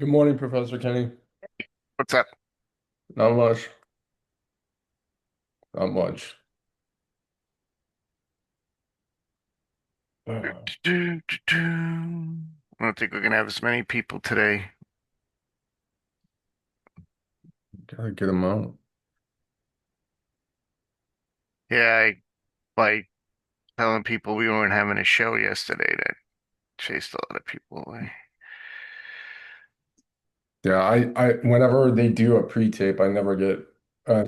Good morning, Professor Kenny. What's up? Not much. Not much. I don't think we're gonna have as many people today. Gotta get him out. Yeah, by telling people we weren't having a show yesterday, that chased a lot of people away. Yeah, whenever they do a pre-tape, I never get,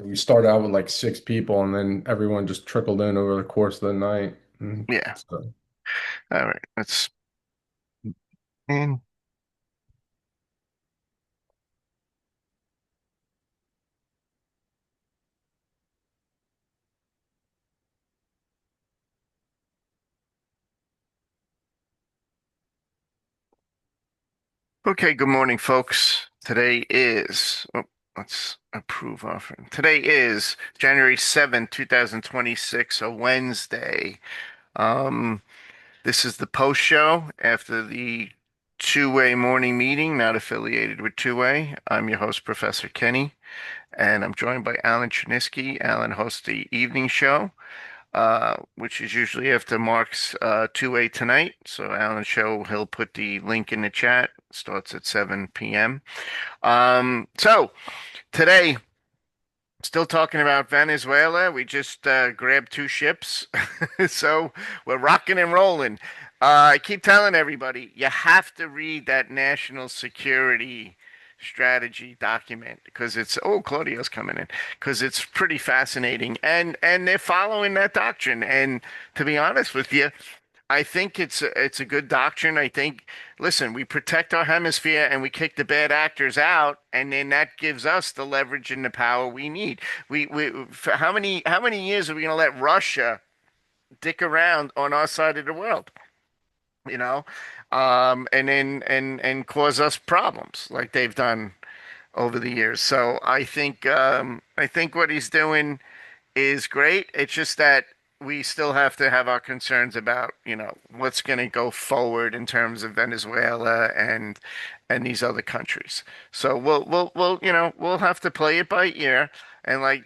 we start out with like six people and then everyone just trickled in over the course of the night. Yeah. So, All right. Let's and okay, good morning, folks. Let's approve offering. Today is January 7th, 2026, a Wednesday. Um, This is the post show after the two-way morning meeting, not affiliated with two-way. I'm your host, Professor Kenny, and I'm joined by Alan Chernisky. Alan hosts the evening show, which is usually after Mark's two-way tonight. So Alan's show, he'll put the link in the chat. Starts at 7 p.m. So today, still talking about Venezuela. We just grabbed two ships, so we're rocking and rolling. I keep telling everybody, you have to read that national security strategy document because it's Claudio's coming in because it's pretty fascinating and they're following that doctrine. And to be honest with you, I think it's a good doctrine. I think, listen, we protect our hemisphere and we kick the bad actors out, and then that gives us the leverage and the power we need. For how many years are we going to let Russia dick around on our side of the world? You know, and cause us problems like they've done over the years. So I think what he's doing is great. It's just that we still have to have our concerns about, what's going to go forward in terms of Venezuela and these other countries. So we'll have to play it by ear. And like,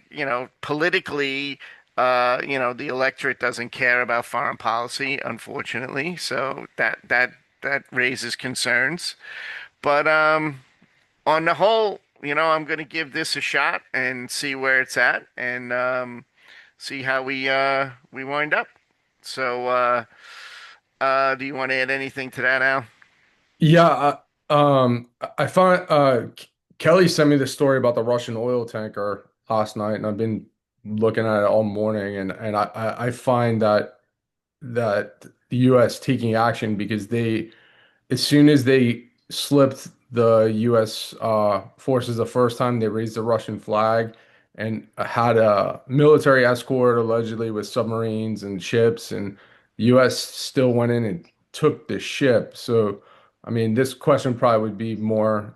politically, the electorate doesn't care about foreign policy, unfortunately. So that raises concerns. But on the whole, I'm going to give this a shot and see where it's at and see how we wind up. So, do you want to add anything to that, Al? yeah, I found, Kelly sent me the story about the Russian oil tanker last night, and I've been looking at it all morning, and I find that the U.S. taking action because as soon as they slipped the U.S. Forces the first time, they raised the Russian flag and had a military escort allegedly with submarines and ships, and the U.S. still went in and took the ship. So, I mean, this question probably would be more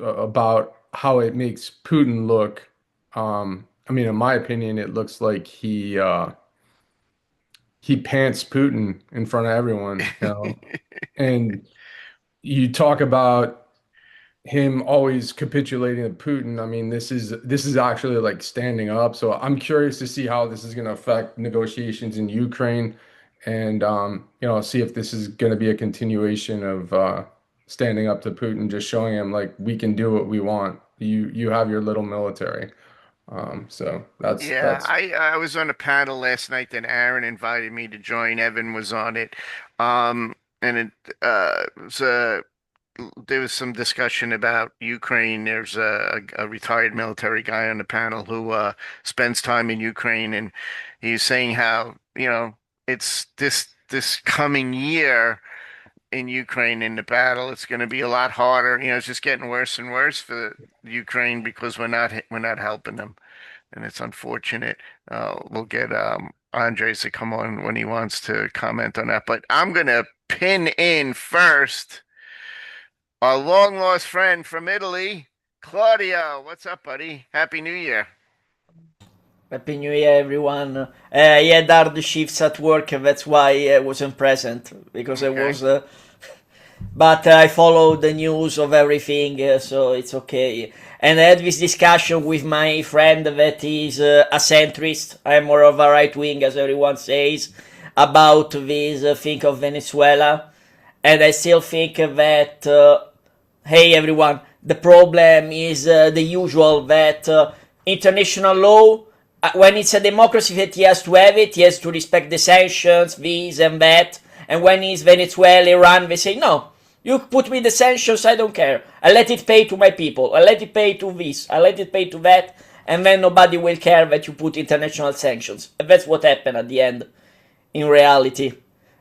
about how it makes Putin look. I mean, in my opinion, it looks like he pants Putin in front of everyone, and you talk about him always capitulating to Putin. I mean, this is actually like standing up. So I'm curious to see how this is going to affect negotiations in Ukraine, and see if this is going to be a continuation of standing up to Putin, just showing him like we can do what we want. You have your little military. So Yeah, that's I was on a panel last night that Aaron invited me to join. Evan was on it. And there was some discussion about Ukraine. There's a retired military guy on the panel who spends time in Ukraine, and he's saying how, it's this coming year in Ukraine in the battle. It's going to be a lot harder. It's just getting worse and worse for Ukraine because we're not helping them, and it's unfortunate. We'll get Andres to come on when he wants to comment on that. But I'm going to pin in first our long lost friend from Italy, Claudio. What's up, buddy? Happy New Year. Happy New Year, everyone. I had hard shifts at work, and that's why I wasn't present because I Okay. was but I follow the news of everything, so it's okay. And I had this discussion with my friend that is a centrist. I'm more of a right wing, as everyone says, about this thing of Venezuela. And I still think that, hey everyone, the problem is the usual that international law, when it's a democracy that he has to have it, he has to respect the sanctions, this and that. And when it's Venezuela, Iran, they say, no, you put me the sanctions, I don't care. I let it pay to my people. I let it pay to this. I let it pay to that. And then nobody will care that you put international sanctions. And that's what happened at the end, in reality,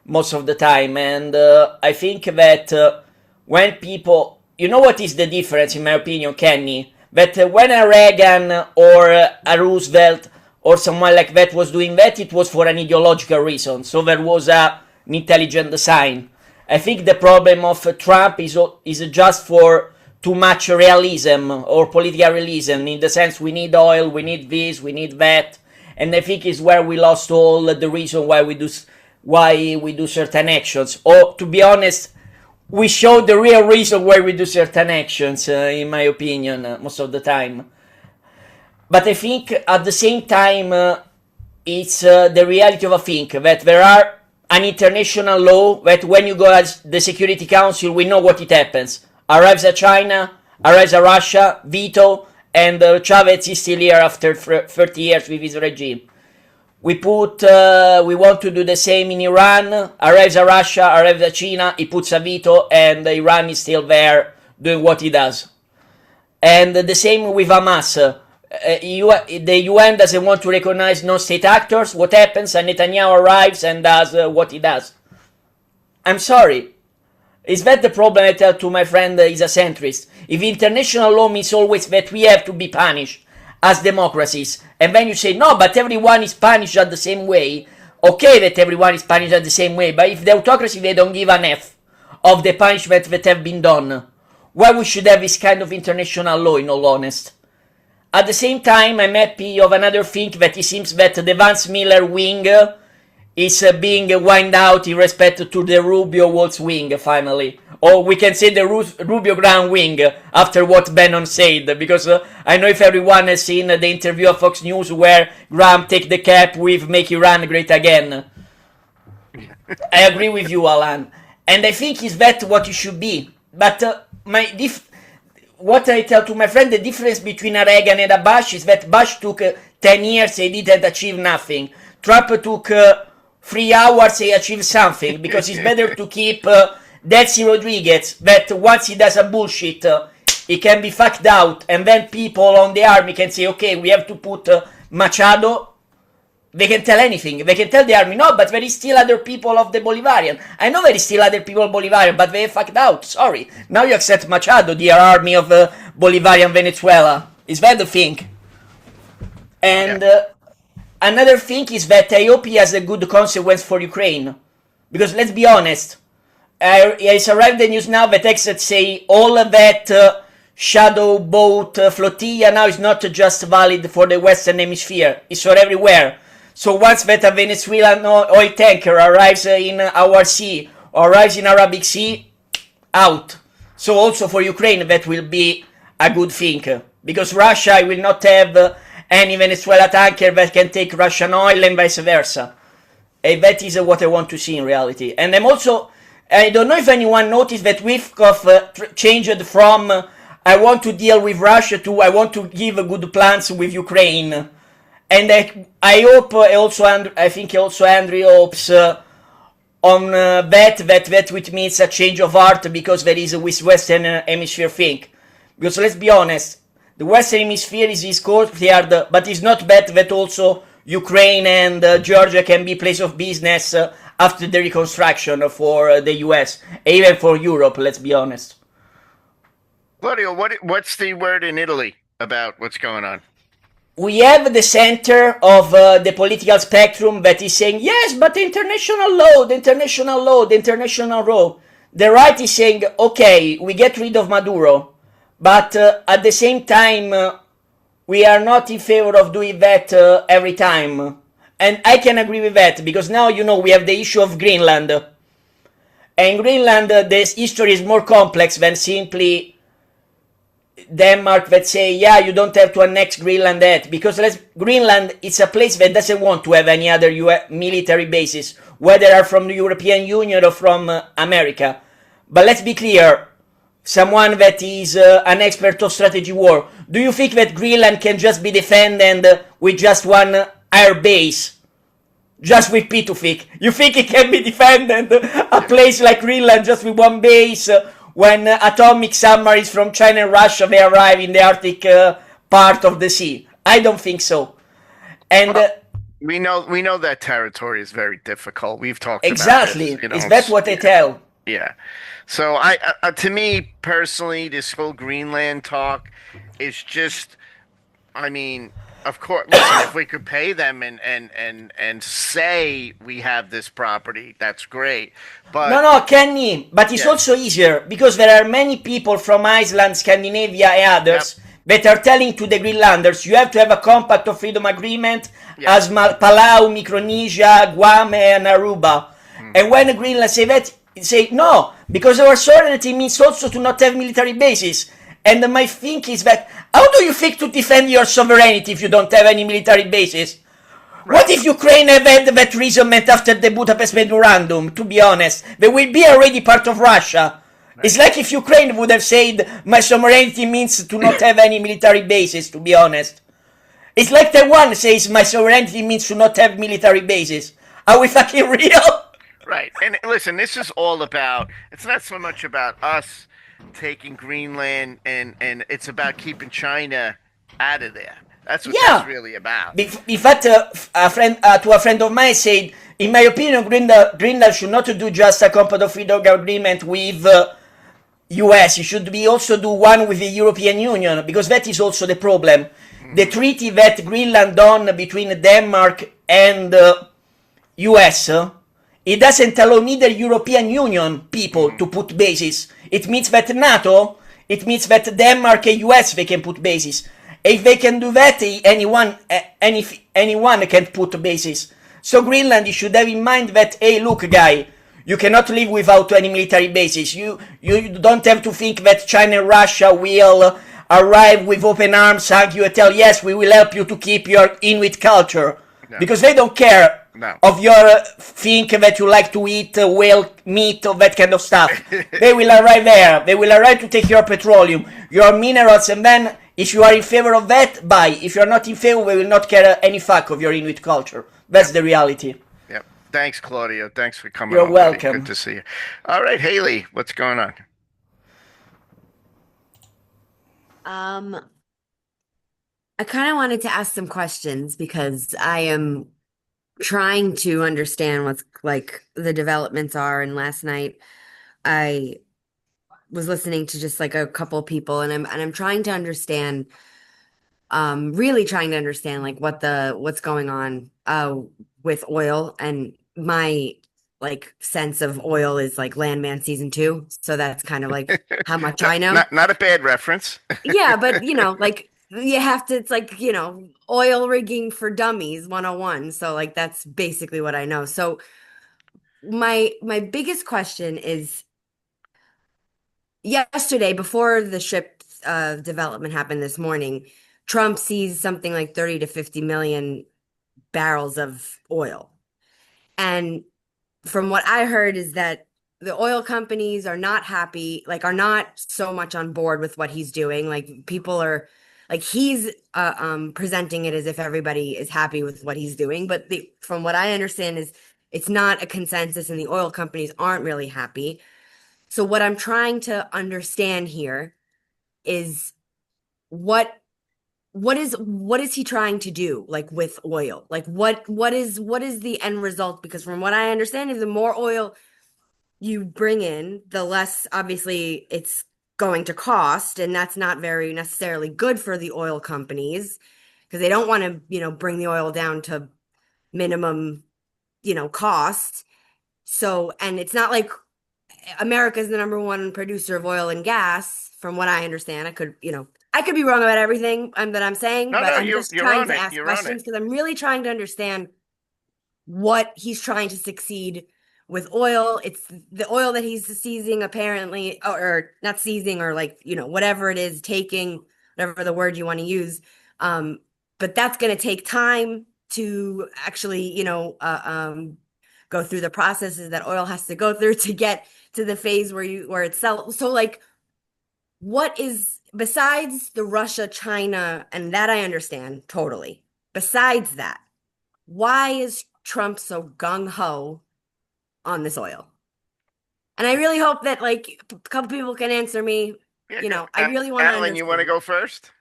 most of the time. And I think that when people... You know what is the difference, in my opinion, Kenny? That when a Reagan or a Roosevelt or someone like that was doing that, it was for an ideological reason. So there was an intelligent design. I think the problem of Trump is just for too much realism or political realism, in the sense we need oil, we need this, we need that, and I think is where we lost all the reason why we do certain actions. Or to be honest, we show the real reason why we do certain actions, in my opinion, most of the time. But I think at the same time, it's the reality of a thing that there are an international law that when you go as the Security Council, we know what it happens. Arrives a China, arrives a Russia, veto, and Chavez is still here after 30 years with his regime. We want to do the same in Iran, arrives a Russia, arrives a China, he puts a veto, and Iran is still there doing what he does. And the same with Hamas. The UN doesn't want to recognize non-state actors. What happens? Netanyahu arrives and does what he does. I'm sorry. Is that the problem? I tell to my friend he's a centrist. If international law means always that we have to be punished as democracies, and then you say, no, but everyone is punished at the same way. Okay that everyone is punished at the same way, but if the autocracy, they don't give an F of the punishment that have been done, why we should have this kind of international law, in all honesty? At the same time, I'm happy of another thing, that it seems that the Vance Miller wing is being wind out in respect to the Rubio Waltz wing, finally. Or we can say the Rubio Graham wing, after what Bannon said, because I know if everyone has seen the interview of Fox News where Graham take the cap with Make Iran Great Again. I agree with you, Alan. And I think is that what it should be. But what I tell to my friend, the difference between a Reagan and a Bush is that Bush took 10 years, he didn't achieve nothing. Trump took 3 hours, he achieved something, because it's better to keep Delcy Rodriguez, that once he does a bullshit, he can be fucked out, and then people on the army can say, okay, we have to put Machado. They can tell anything. They can tell the army, no, but there is still other people of the Bolivarian. I know there is still other people of Bolivarian, but they fucked out. Sorry. Now you accept Machado, the army of Bolivarian Venezuela. Is that the thing? And another thing is that I hope he has a good consequence for Ukraine. Because let's be honest, it's arrived the news now that experts say all of that shadow boat flotilla now is not just valid for the Western Hemisphere. It's for everywhere. So once that a Venezuelan oil tanker arrives in our sea or arrives in Arabic Sea, out. So also for Ukraine that will be a good thing. Because Russia will not have any Venezuela tanker that can take Russian oil and vice versa. And that is what I want to see in reality. And I'm also, I don't know if anyone noticed that Witkoff changed from I want to deal with Russia to I want to give good plans with Ukraine. And I hope I think also Andrew hopes on that which means a change of heart, because there is a Western Hemisphere thing. Because let's be honest, the Western Hemisphere is his courtyard, but it's not bad that also Ukraine and Georgia can be place of business after the reconstruction for the US, even for Europe, let's be honest. Claudio, what's the word in Italy about what's going on? We have the center of the political spectrum that is saying, yes, but the international law, the international law, the international law. The right is saying, okay, we get rid of Maduro, but at the same time, we are not in favor of doing that every time. And I can agree with that, because now, we have the issue of Greenland. And Greenland, this history is more complex than simply Denmark that say, yeah, you don't have to annex Greenland yet, because Greenland is a place that doesn't want to have any other military bases, whether are from the European Union or from America. But let's be clear, someone that is an expert of strategy war, do you think that Greenland can just be defended with just one air base? Just with Pitufik? You think it can be defended, a place like Greenland, just with one base, when atomic submarines from China and Russia, they arrive in the Arctic part of the sea? I don't think so. And Well, we know that territory is very difficult. We've talked exactly, about this, is that what they tell? yeah. So to me personally, this whole Greenland talk is just, I mean, of course, listen, if we could pay them and say we have this property, that's great. No, But no, Kenny, but it's yeah, also easier because there are many people from Iceland, Scandinavia, and yep, others that are telling to the Greenlanders, you have to have a compact of freedom agreement yep, as Palau, Micronesia, Guam, and Aruba. And when Greenland say that, say no, because our sovereignty means also to not have military bases. And my think is that how do you think to defend your sovereignty if you don't have any military bases? What right, if Ukraine had had that reasonment after the Budapest Memorandum, to be honest? They will be already part of Russia. It's right, like if Ukraine would have said, my sovereignty means to not have any military bases, to be honest. It's like Taiwan says, my sovereignty means to not have military bases. Are we fucking real? right. And listen, this is all about. It's not so much about us taking Greenland, and it's about keeping China out of there. That's what that's Yeah. really about. In fact, to a friend of mine said, in my opinion, Greenland should not do just a compact of freedom agreement with US. It should be also do one with the European Union, because that is also the problem. The treaty that Greenland done between Denmark and US, it doesn't allow neither European Union people to put bases. It means that NATO, it means that Denmark and US, they can put bases. If they can do that, anyone can put bases. So Greenland, you should have in mind that, hey, look, guy, you cannot live without any military bases. You don't have to think that China and Russia will arrive with open arms, hug you, and tell, yes, we will help you to keep your Inuit culture. No, Because they don't care no. of your think that you like to eat whale meat or that kind of stuff. They will arrive there. They will arrive to take your petroleum, your minerals, and then if you are in favor of that, buy. If you're not in favor, we will not care any fuck of your Inuit culture. That's the reality. Yep. Thanks, Claudio. Thanks for coming You're on, buddy. welcome. Good to see you. All right, Haley, what's going on? Um, I kind of wanted to ask some questions because I am trying to understand what's like the developments are. And last night I was listening to just like a couple people and I'm trying to understand, really trying to understand like what's going on with oil. And my like sense of oil is like Landman season 2. So that's kind of like how much I know. Not a bad reference. Yeah, but like you have to, it's like, oil rigging for dummies 101. So like that's basically what I know. So my biggest question is yesterday before the ship development happened this morning, Trump sees something like 30 to 50 million barrels of oil. And from what I heard is that the oil companies are not happy, like are not so much on board with what he's doing. Like people are like he's presenting it as if everybody is happy with what he's doing. But from what I understand is it's not a consensus and the oil companies aren't really happy. So what I'm trying to understand here is what is he trying to do like with oil? Like what is the end result? Because from what I understand is the more oil you bring in, the less obviously it's going to cost, and that's not very necessarily good for the oil companies because they don't want to, bring the oil down to minimum, cost. So, and it's not like America's the number one producer of oil and gas, from what I understand. I could be wrong about everything that I'm saying, No, but no, I'm just you're trying on to it. ask You're on questions it. because I'm really trying to understand what he's trying to succeed with oil. It's the oil that he's seizing apparently, or not seizing, or like, whatever it is, taking, whatever the word you want to use. But that's going to take time to actually, go through the processes that oil has to go through to get to the phase where it's sell. So like, what is besides the Russia, China, and that I understand totally. Besides that, why is Trump so gung ho on this oil? And I really hope that like a couple people can answer me. Yeah, I really want to Alan, you want to understand. go first?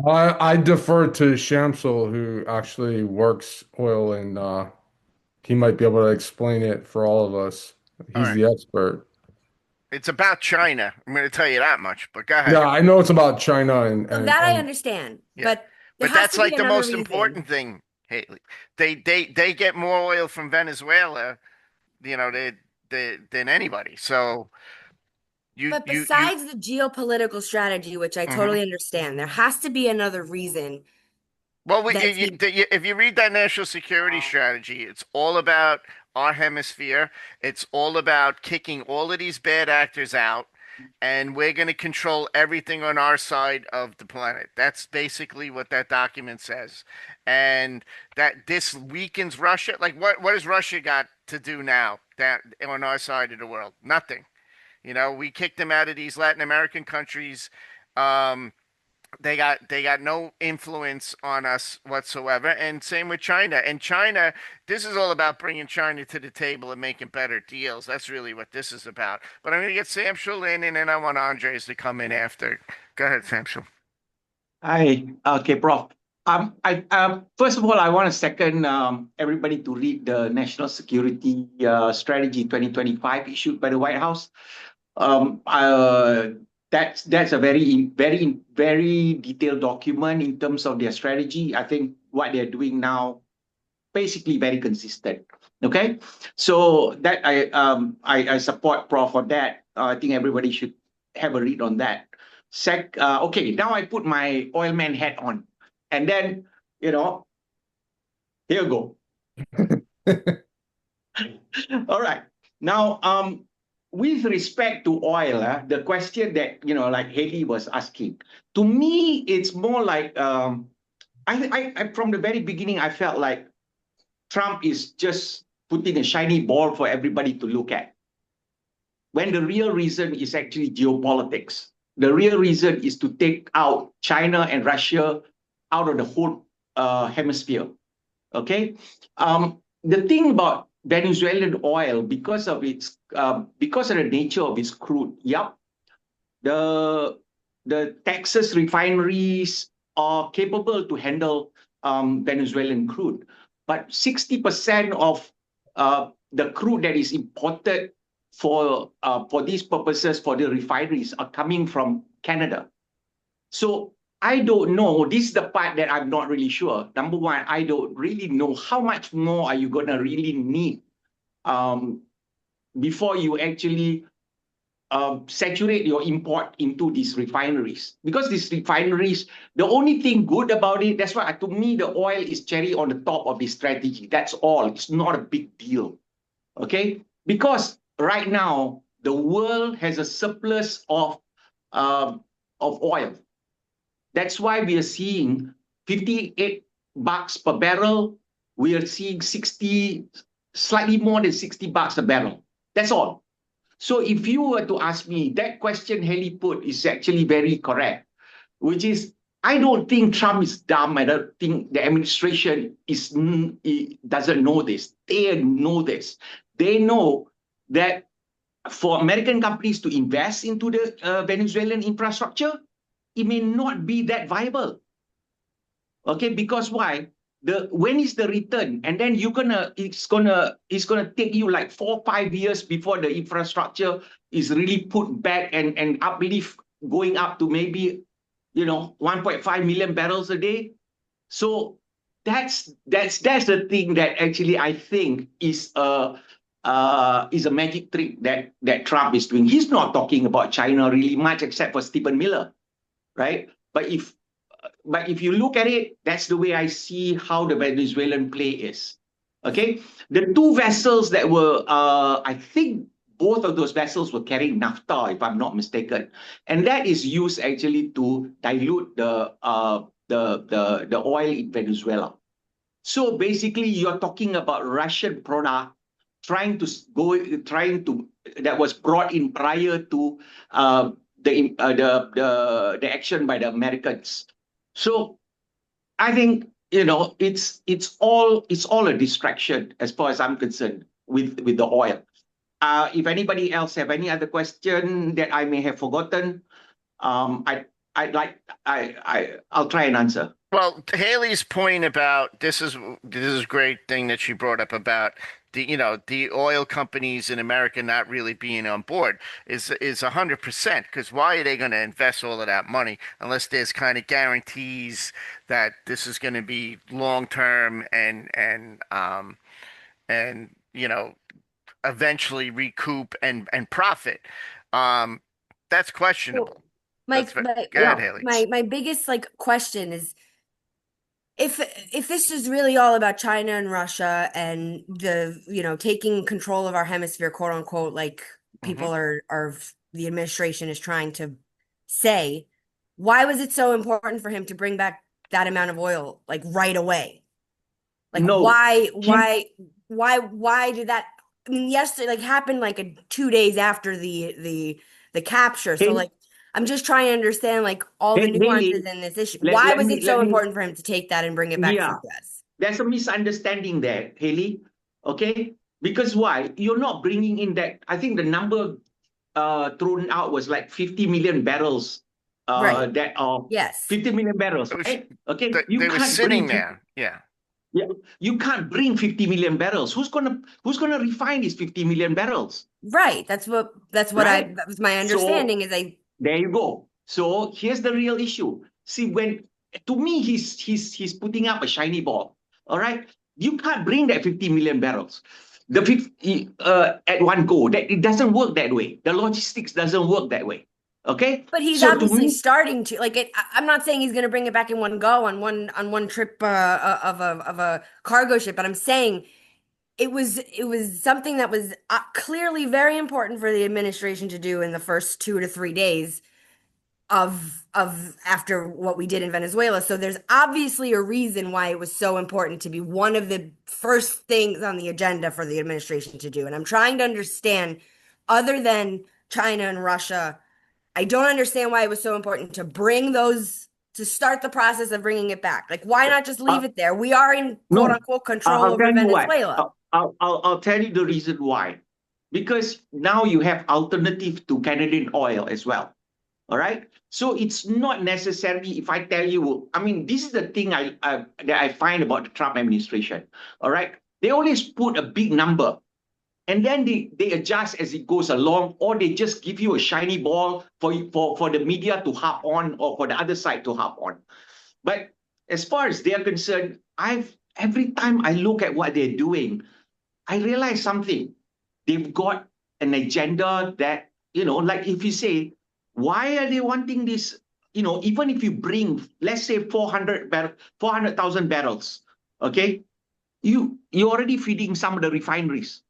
I defer to Shamsul, who actually works oil, and he might be able to explain it for all of us. All He's right. the expert. It's about China. I'm going to tell you that much, but go Yeah, ahead. I know it's about China and So and that I and understand, Yeah. but there But has that's to be like the another most reason. important thing, Haley. They get more oil from Venezuela, than anybody. So But you besides the geopolitical strategy, which I mhm. totally understand, there has to be another reason Well, that he. if you read that national security strategy, it's all about our hemisphere. It's all about kicking all of these bad actors out, and we're going to control everything on our side of the planet. That's basically what that document says. And that this weakens Russia. Like, what has Russia got to do now that on our side of the world? Nothing. We kicked them out of these Latin American countries. Um, they got no influence on us whatsoever, and same with China. And China, this is all about bringing China to the table and making better deals. That's really what this is about. But I'm going to get Sam Schul in, and then I want Andres to come in after. Go ahead, Sam Schul. Hi. Okay, Prof. I first of all, I want to second everybody to read the National Security Strategy 2025 issued by the White House. Um, uh, that's a very detailed document in terms of their strategy. I think what they're doing now basically very consistent. Okay, so that I support Prof on that. I think everybody should have a read on that. Okay, now I put my oil man hat on, and then you know, here you go. All right. Now, with respect to oil, the question that like Haley was asking, to me, it's more like I from the very beginning, I felt like Trump is just putting a shiny ball for everybody to look at, when the real reason is actually geopolitics. The real reason is to take out China and Russia out of the whole hemisphere. Okay, the thing about Venezuelan oil, because of the nature of its crude, yep, the Texas refineries are capable to handle Venezuelan crude, but 60% of the crude that is imported for these purposes for the refineries are coming from Canada. So I don't know. This is the part that I'm not really sure. Number one, I don't really know how much more are you going to really need before you actually saturate your import into these refineries. Because these refineries, the only thing good about it, that's why to me the oil is cherry on the top of this strategy. That's all. It's not a big deal. Okay? Because right now the world has a surplus of oil. That's why we are seeing $58 per barrel. We are seeing slightly more than $60 a barrel. That's all. So if you were to ask me, that question Haley put is actually very correct, which is, I don't think Trump is dumb. I don't think the administration doesn't know this. They know this. They know that for American companies to invest into the Venezuelan infrastructure, it may not be that viable. Okay, because why? When is the return? And then it's gonna take you like 4 or 5 years before the infrastructure is really put back and uplift, going up to maybe 1.5 million barrels a day. So that's the thing that actually I think is a magic trick that Trump is doing. He's not talking about China really much, except for Stephen Miller, right? But if you look at it, that's the way I see how the Venezuelan play is. Okay, the two vessels that were, I think both of those vessels were carrying naphtha, if I'm not mistaken, and that is used actually to dilute the oil in Venezuela. So basically, you're talking about Russian product trying to that was brought in prior to the action by the Americans. So I think it's all a distraction as far as I'm concerned with the oil. If anybody else have any other question that I may have forgotten, I I'd like I'll try and answer. Well, Haley's point about this is a great thing that she brought up about the oil companies in America not really being on board is 100%, because why are they going to invest all of that money unless there's kind of guarantees that this is going to be long term and eventually recoup and profit. Um that's Well, questionable. my my Go ahead, Yeah. Haley. my biggest like question is if this is really all about China and Russia and the taking control of our hemisphere, quote unquote, like Hmm. people are the administration is trying to say, why was it so important for him to bring back that amount of oil like right away? Like No. why did that? I mean, yesterday like happened like 2 days after the capture. So Hey, like I'm just trying to understand like all the hey, nuances Haley, in this issue. let, Why let was me it let so me important for him to take that and bring it back to yeah. the US? There's a misunderstanding there, Haley. Okay? Because why? You're not bringing in that. I think the number thrown out was like 50 million barrels. Right. That are Yes. 50 million barrels, It was right? Okay, you they were can't bring sitting 50, there. Yeah. yeah, you can't bring 50 million barrels. Who's gonna refine these 50 million barrels, Right. right? That was my So understanding is I there you go. So here's the real issue. See, when to me he's putting up a shiny ball. All right, you can't bring that 50 million barrels, the 50 at one go. That it doesn't work that way. The logistics doesn't work that way. Okay, but he's so to obviously me, starting to like it. I'm not saying he's going to bring it back in one go on one trip of a cargo ship, but I'm saying it was something that was clearly very important for the administration to do in the first 2 to 3 days of after what we did in Venezuela. So there's obviously a reason why it was so important to be one of the first things on the agenda for the administration to do. And I'm trying to understand, other than China and Russia, I don't understand why it was so important to bring those to start the process of bringing it back. Like, why not just uh, leave it there? We are in quote no, unquote control I'll over tell you why. Venezuela. I'll tell you the reason why. Because now you have alternative to Canadian oil as well. All right. So it's not necessarily if I tell you, I mean, this is the thing that I find about the Trump administration. All right. They always put a big number and then they adjust as it goes along, or they just give you a shiny ball for the media to harp on or for the other side to harp on. But as far as they're concerned, every time I look at what they're doing, I realize something. They've got an agenda that, like if you say, why are they wanting this? Even if you bring, let's say 400,000 barrels, okay, you're already feeding some of the refineries.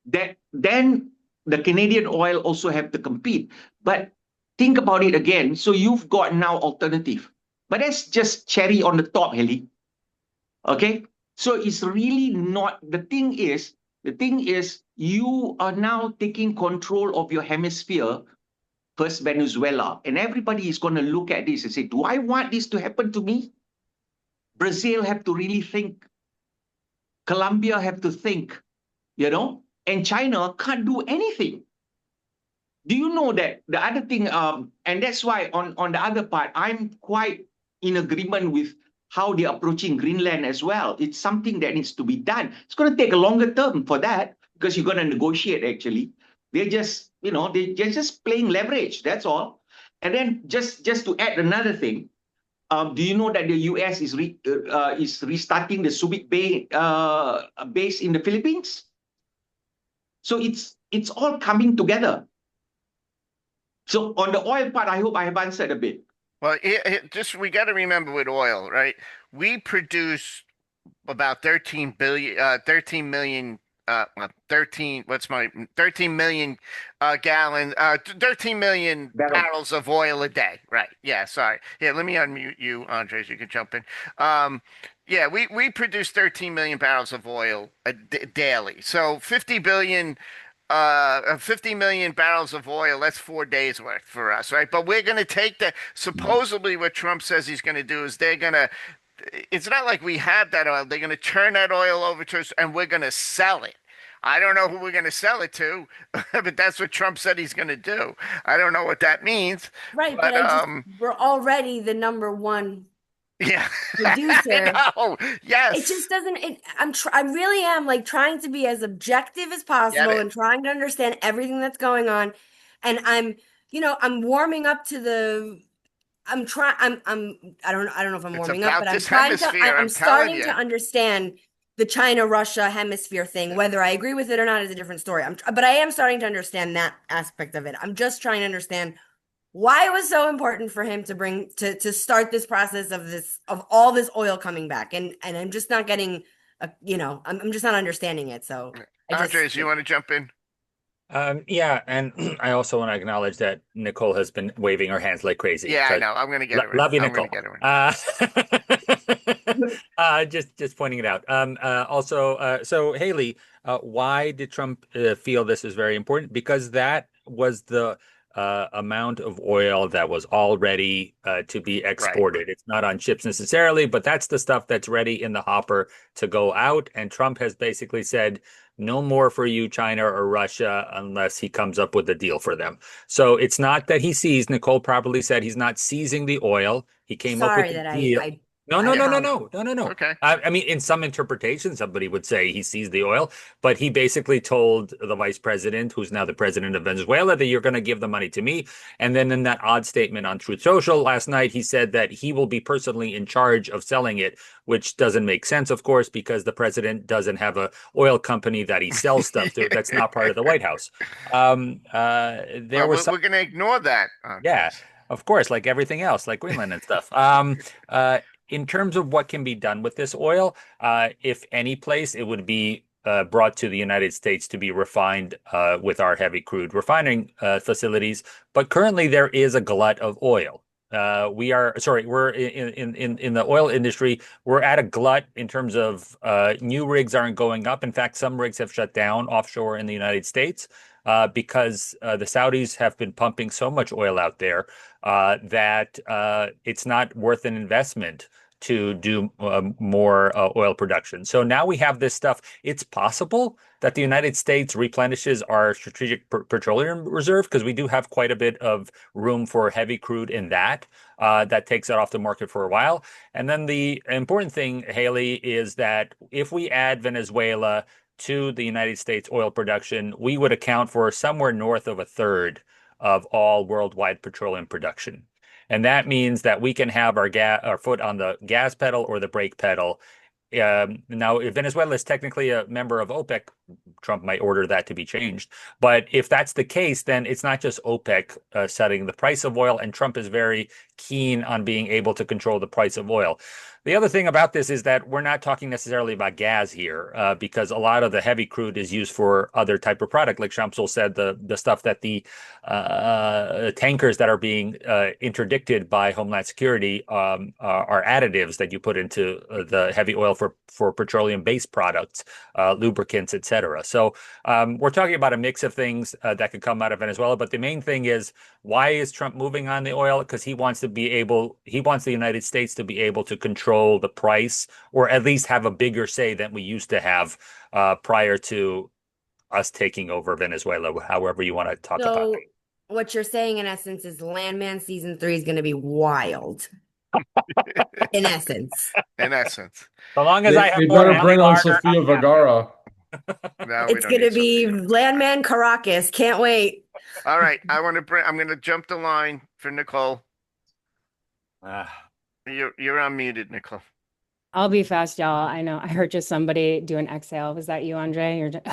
That then the Canadian oil also have to compete. But think about it again. So you've got now alternative. But that's just cherry on the top, Heli. Okay, so it's really not the thing is you are now taking control of your hemisphere, first Venezuela, and everybody is going to look at this and say, do I want this to happen to me? Brazil have to really think, Colombia have to think, and China can't do anything. Do you know that the other thing, and that's why on the other part, I'm quite in agreement with how they're approaching Greenland as well. It's something that needs to be done. It's going to take a longer term for that because you're going to negotiate actually. They're just playing leverage. That's all. And then just to add another thing, do you know that the US is restarting the Subic Bay base in the Philippines? So it's all coming together. So on the oil part, I hope I have answered a bit. Well, just we got to remember with oil, right? We produce about 13 million, 13 million gallon, 13 million Barrel. barrels of oil a day. Right. Yeah. Sorry. Yeah. Let me unmute you, Andres. You can jump in. Um, yeah, we produce 13 million barrels of oil daily. So 50 million barrels of oil, that's 4 days worth for us, right? But we're going to take supposedly what Trump says he's going to do is it's not like we have that oil. They're going to turn that oil over to us and we're going to sell it. I don't know who we're going to sell it to, but that's what Trump said he's going to do. I don't know what that means, Right, but but we're already the number one yeah, producer. I know. It just Yes, doesn't, I really am like trying to be as objective as get possible it. and trying to understand everything that's going on. And I'm warming up to I'm trying, I don't know if I'm It's warming up, but about I'm this trying to, hemisphere, I'm I'm telling starting to you. understand the China-Russia hemisphere thing. Yeah. Whether I agree with it or not is a different story. But I am starting to understand that aspect of it. I'm just trying to understand why it was so important for him to bring to start this process of all this oil coming back. And I'm just not getting I'm just not understanding it. So I just Andres, you want to jump in? Yeah, and I also want to acknowledge that Nicole has been waving her hands like crazy. Yeah, I So know. I'm going to get her in. love you, I'm going to Nicole. get her in. Just pointing it out. Also, so Haley, why did Trump feel this is very important? Because that was the amount of oil that was all ready to be Right. exported. It's not on ships necessarily, but that's the stuff that's ready in the hopper to go out. And Trump has basically said, no more for you, China or Russia, unless he comes up with a deal for them. So it's not that he seized, Nicole properly said he's not seizing the oil. He came up with sorry a that deal. No, I no, no, Yeah. no, apologize. no, no, no, no. Okay. I mean, in some interpretation, somebody would say he seized the oil, but he basically told the vice president, who's now the president of Venezuela, that you're going to give the money to me. And then in that odd statement on Truth Social last night, he said that he will be personally in charge of selling it, which doesn't make sense, of course, because the president doesn't have a oil company that he sells stuff to. That's not part of the White House. There Well, was some, we're going to ignore that, yeah, Andres. of course, like everything else, like Greenland and stuff. In terms of what can be done with this oil, if any place, it would be brought to the United States to be refined with our heavy crude refining facilities. But currently, there is a glut of oil. We're in the oil industry. We're at a glut in terms of new rigs aren't going up. In fact, some rigs have shut down offshore in the United States because the Saudis have been pumping so much oil out there that it's not worth an investment to do more oil production. So now we have this stuff. It's possible that the United States replenishes our strategic petroleum reserve because we do have quite a bit of room for heavy crude in that. That takes it off the market for a while. And then the important thing, Haley, is that if we add Venezuela to the United States oil production, we would account for somewhere north of a third of all worldwide petroleum production. And that means that we can have our foot on the gas pedal or the brake pedal. Now, if Venezuela is technically a member of OPEC, Trump might order that to be changed. But if that's the case, then it's not just OPEC setting the price of oil, and Trump is very keen on being able to control the price of oil. The other thing about this is that we're not talking necessarily about gas here, because a lot of the heavy crude is used for other type of product. Like Shamsul said, the stuff that the tankers that are being interdicted by Homeland Security are additives that you put into the heavy oil for petroleum-based products, lubricants, etc. So we're talking about a mix of things that could come out of Venezuela. But the main thing is, why is Trump moving on the oil? Because he wants the United States to be able to control the price, or at least have a bigger say than we used to have prior to us taking over Venezuela, however you want to talk about So what you're saying in essence is Landman season 3 is going to be wild. In essence, In essence. it. So long as I have They more better Emmy bring on Larder, I'm Sofia happy. Vergara. No, we it's don't going to need be Sophia. Landman Caracas. Can't wait. All right. I'm going to jump the line for Nicole. You're unmuted, Nicole. I'll be fast, y'all. I know I heard just somebody do an exhale. Was that you, Andre? You're just,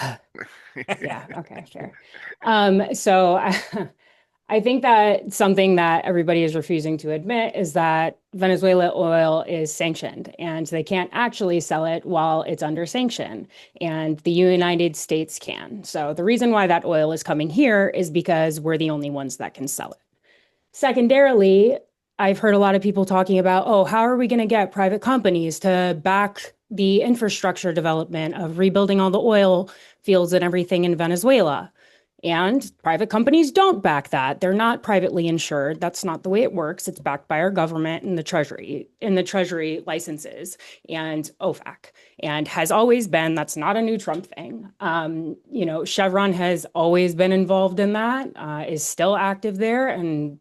yeah, okay, fair. So I think that something that everybody is refusing to admit is that Venezuela oil is sanctioned and they can't actually sell it while it's under sanction. And the United States can. So the reason why that oil is coming here is because we're the only ones that can sell it. Secondarily, I've heard a lot of people talking about, oh, how are we going to get private companies to back the infrastructure development of rebuilding all the oil fields and everything in Venezuela? And private companies don't back that. They're not privately insured. That's not the way it works. It's backed by our government and the treasury licenses and OFAC, and has always been. That's not a new Trump thing. Chevron has always been involved in that, is still active there, and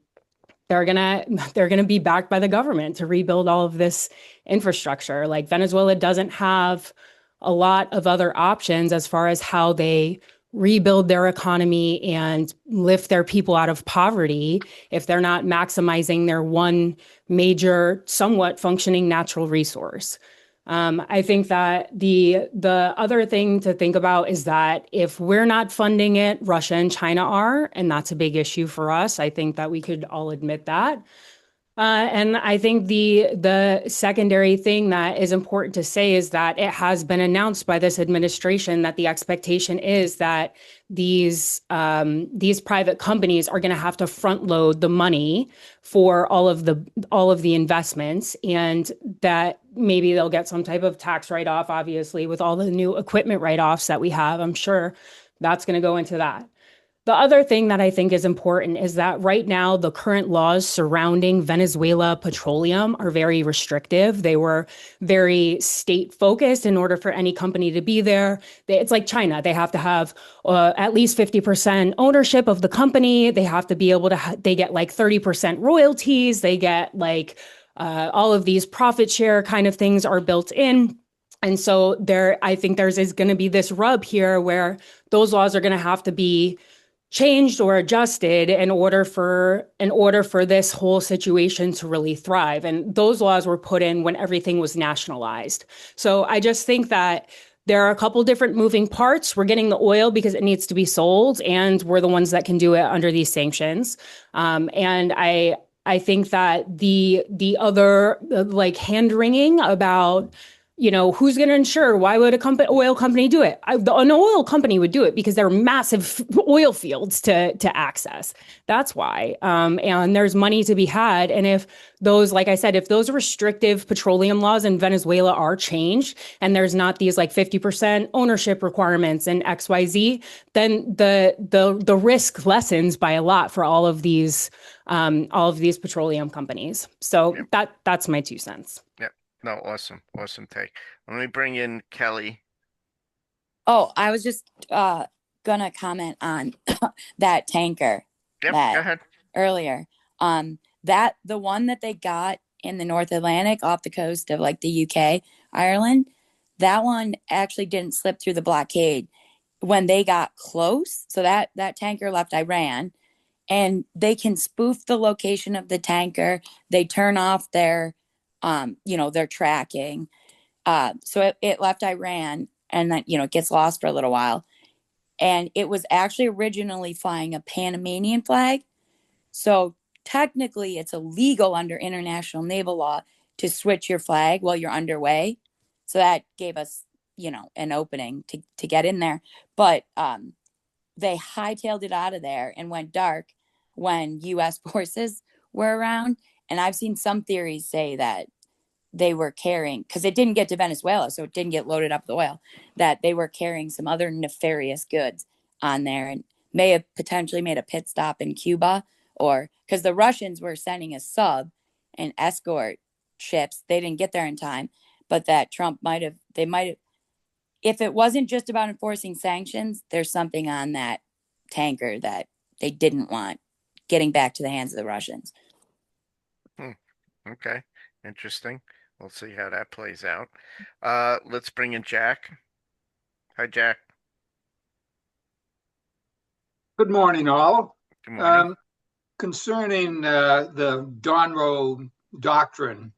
they're gonna be backed by the government to rebuild all of this infrastructure. Like Venezuela doesn't have a lot of other options as far as how they rebuild their economy and lift their people out of poverty if they're not maximizing their one major, somewhat functioning natural resource. I think that the other thing to think about is that if we're not funding it, Russia and China are, and that's a big issue for us. I think that we could all admit that. And I think the secondary thing that is important to say is that it has been announced by this administration that the expectation is that these private companies are going to have to front load the money for all of the investments, and that maybe they'll get some type of tax write-off. Obviously, with all the new equipment write-offs that we have, I'm sure that's going to go into that. The other thing that I think is important is that right now, the current laws surrounding Venezuela petroleum are very restrictive. They were very state focused in order for any company to be there. It's like China. They have to have at least 50% ownership of the company. They have to be able to, they get like 30% royalties. They get like all of these profit share kind of things are built in. And so I think is going to be this rub here where those laws are going to have to be changed or adjusted in order for this whole situation to really thrive. And those laws were put in when everything was nationalized. So I just think that there are a couple different moving parts. We're getting the oil because it needs to be sold, and we're the ones that can do it under these sanctions. And I think that the other like hand wringing about who's going to insure? Why would oil company do it? An oil company would do it because there are massive oil fields to access. That's why. And there's money to be had. And if those, like I said, if those restrictive petroleum laws in Venezuela are changed and there's not these like 50% ownership requirements and XYZ, then the risk lessens by a lot for all of these petroleum companies. So that's my 2 cents. Yep. No, awesome take. Let me bring in Kelly. Oh, I was just gonna comment on that tanker. Yep, go ahead. Earlier. That the one that they got in the North Atlantic off the coast of like the UK, Ireland, that one actually didn't slip through the blockade when they got close. So that tanker left Iran, and they can spoof the location of the tanker. They turn off their their tracking. So it left Iran, and then, it gets lost for a little while. And it was actually originally flying a Panamanian flag. So technically it's illegal under international naval law to switch your flag while you're underway. So that gave us, an opening to get in there. But they hightailed it out of there and went dark when U.S. forces were around. And I've seen some theories say that they were carrying, because it didn't get to Venezuela, so it didn't get loaded up with oil, that they were carrying some other nefarious goods on there and may have potentially made a pit stop in Cuba, or because the Russians were sending a sub and escort ships. They didn't get there in time, but that Trump might have, if it wasn't just about enforcing sanctions, there's something on that tanker that they didn't want getting back to the hands of the Russians. Okay, interesting. We'll see how that plays out. Let's bring in Jack. Hi, Jack. Good morning, all. Good morning. Concerning the Donroe doctrine,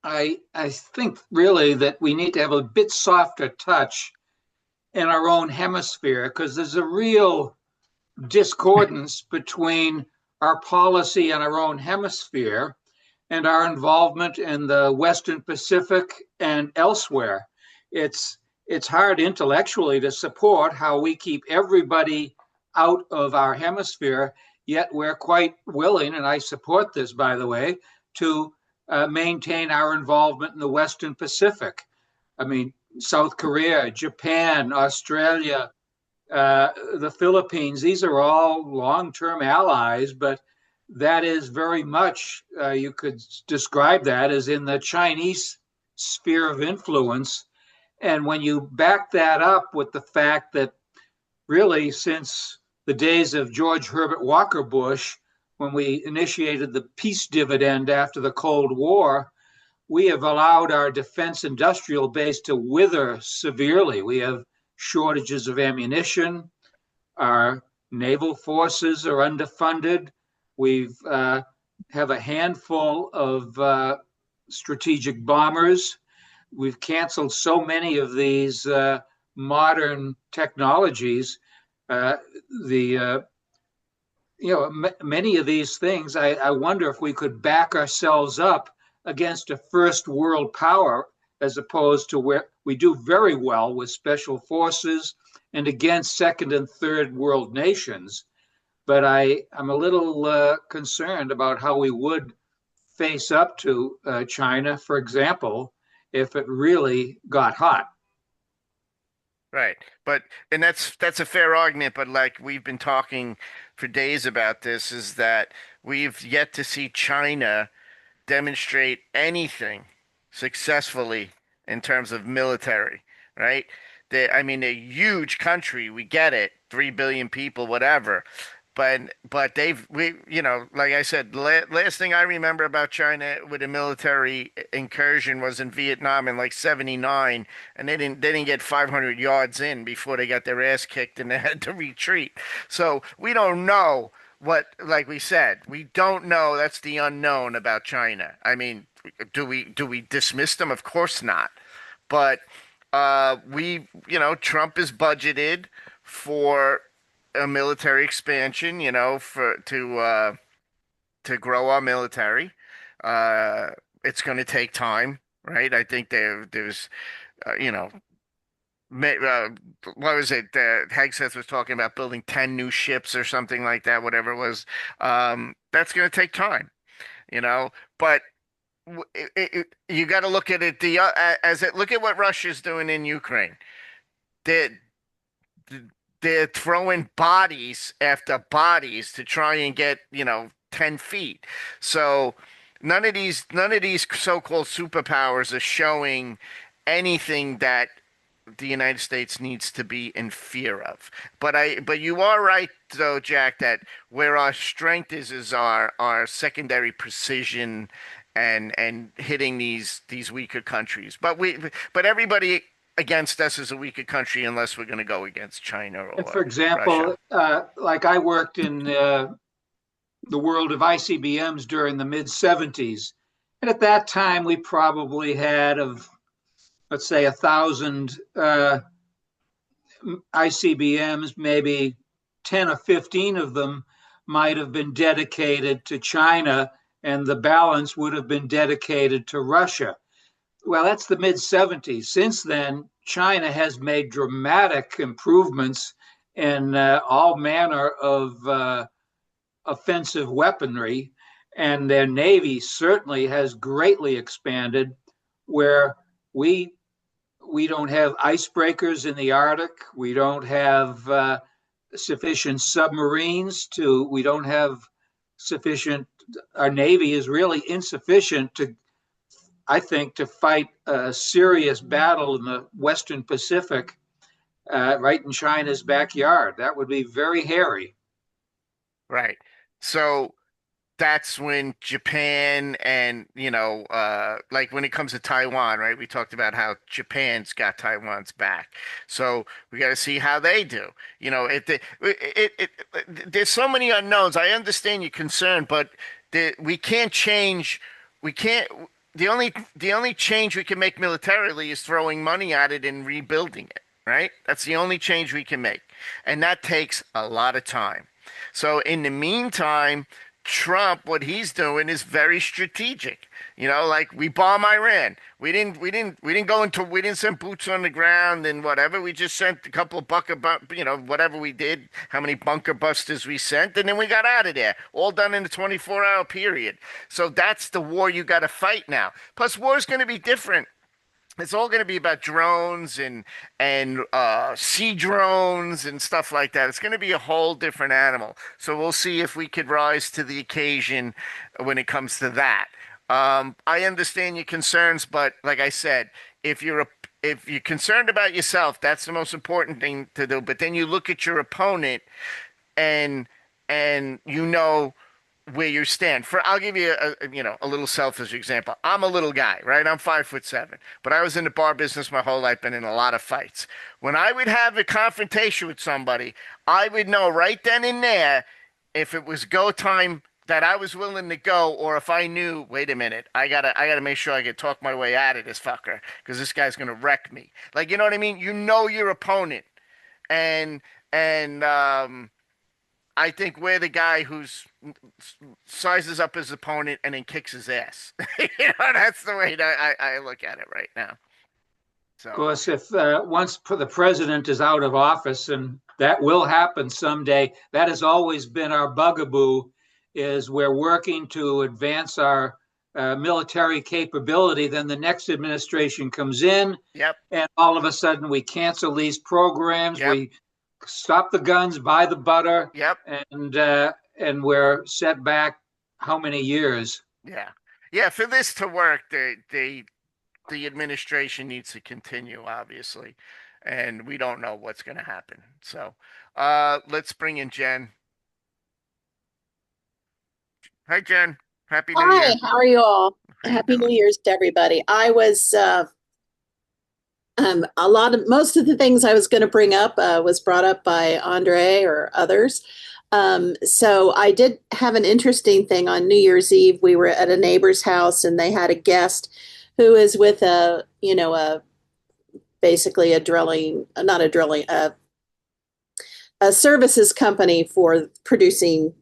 I think really that we need to have a bit softer touch in our own hemisphere, because there's a real discordance between our policy in our own hemisphere and our involvement in the Western Pacific and elsewhere. It's it's hard intellectually to support how we keep everybody out of our hemisphere, yet we're quite willing, and I support this, by the way, to maintain our involvement in the Western Pacific. I mean, South Korea, Japan, Australia, the Philippines, these are all long term allies, but that is very much, you could describe that as in the Chinese sphere of influence. And when you back that up with the fact that really since the days of George Herbert Walker Bush, when we initiated the peace dividend after the Cold War, we have allowed our defense industrial base to wither severely. We have shortages of ammunition. Our naval forces are underfunded. We've have a handful of strategic bombers. We've canceled so many of these modern technologies. The many of these things. I wonder if we could back ourselves up against a first world power, as opposed to where we do very well with special forces and against second and third world nations. But I'm a little concerned about how we would face up to China, for example, if it really got hot. Right. But and that's a fair argument, but like we've been talking for days about this, is that we've yet to see China demonstrate anything successfully in terms of military, right? I mean, a huge country, we get it, 3 billion people, whatever. But like I said, last thing I remember about China with a military incursion was in Vietnam in like '79, and they didn't get 500 yards in before they got their ass kicked and they had to retreat. So we don't know what, like we said, we don't know. That's the unknown about China. I mean, do we dismiss them? Of course not. But Trump is budgeted for a military expansion, to grow our military. It's going to take time, right? I think there's, you know, what was it? Hegseth was talking about building 10 new ships or something like that, whatever it was. That's going to take time, but you got to look at it look at what Russia's doing in Ukraine. They they're throwing bodies after bodies to try and get, 10 feet. So none of these so-called superpowers are showing anything that the United States needs to be in fear of. But you are right though, Jack, that where our strength is our secondary precision and hitting these weaker countries. But everybody against us is a weaker country unless we're going to go against China And for or example, Russia. like I worked in the world of ICBMs during the mid 70s. And at that time, we probably had, of let's say, 1,000 ICBMs, maybe 10 or 15 of them might have been dedicated to China, and the balance would have been dedicated to Russia. Well, that's the mid 70s. Since then, China has made dramatic improvements in all manner of offensive weaponry, and their navy certainly has greatly expanded. Where we we don't have icebreakers in the Arctic, we don't have sufficient submarines to, we don't have sufficient. Our navy is really insufficient to, I think, to fight a serious battle in the Western Pacific, right in China's backyard. That would be very hairy. Right. So that's when Japan and, like when it comes to Taiwan, right? We talked about how Japan's got Taiwan's back. So we got to see how they do. There's so many unknowns. I understand your concern, but we can't change. We can't. The only change we can make militarily is throwing money at it and rebuilding it, right? That's the only change we can make, and that takes a lot of time. So in the meantime, Trump, what he's doing is very strategic. You know, like we bomb Iran. We didn't send boots on the ground and whatever. We just sent a couple of whatever we did, how many bunker busters we sent, and then we got out of there. All done in a 24-hour period. So that's the war you got to fight now. Plus, war is going to be different. It's all going to be about drones and sea drones and stuff like that. It's going to be a whole different animal. So we'll see if we could rise to the occasion when it comes to that. I understand your concerns, but like I said, if you're concerned about yourself, that's the most important thing to do. But then you look at your opponent and you know where you stand. I'll give you a little selfish example. I'm a little guy, right? I'm 5'7", but I was in the bar business my whole life, been in a lot of fights. When I would have a confrontation with somebody, I would know right then and there if it was go time that I was willing to go, or if I knew, wait a minute, I gotta make sure I can talk my way out of this fucker because this guy's gonna wreck me. Like, you know what I mean? You know your opponent, and and I think we're the guy who's sizes up his opponent and then kicks his ass. That's the way that I look at it right now. Of So, course, if once the president is out of office, and that will happen someday, that has always been our bugaboo, is we're working to advance our military capability. Then the next administration comes in, yep, and all of a sudden we cancel these programs. yep, We stop the guns, buy the butter, yep, and we're set back how many years? yeah, yeah. For this to work, the administration needs to continue, obviously, and we don't know what's going to happen. So, let's bring in Jen. Hi, Jen. Happy New Hi, Year. how are you all? How you Happy New doing? Year's to everybody. I was most of the things I was going to bring up was brought up by Andre or others. So I did have an interesting thing on New Year's Eve. We were at a neighbor's house and they had a guest who is with a basically a drilling, not a drilling, a services company for producing,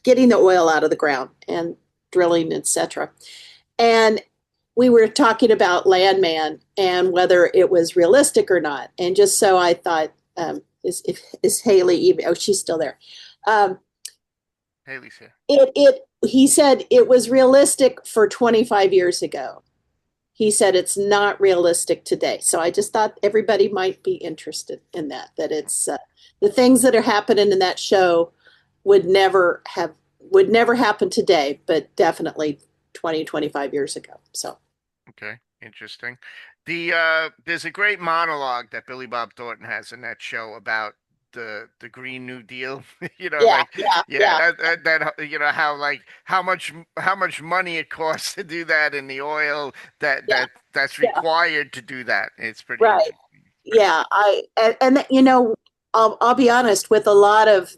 getting the oil out of the ground and drilling, etc. And we were talking about Landman and whether it was realistic or not. And just so I thought, is Haley even? Oh, she's still there. Haley's here. He said it was realistic for 25 years ago. He said it's not realistic today. So I just thought everybody might be interested in that. That it's the things that are happening in that show would never happen today, but definitely 20, 25 years ago. So. Okay, interesting. There's a great monologue that Billy Bob Thornton has in that show about the Green New Deal. Yeah, Like, yeah, yeah, yeah, how much money it costs to do that, and the oil yeah, that's yeah. required to do that. It's pretty Right. interesting. Pretty Yeah. I'll be honest with a lot of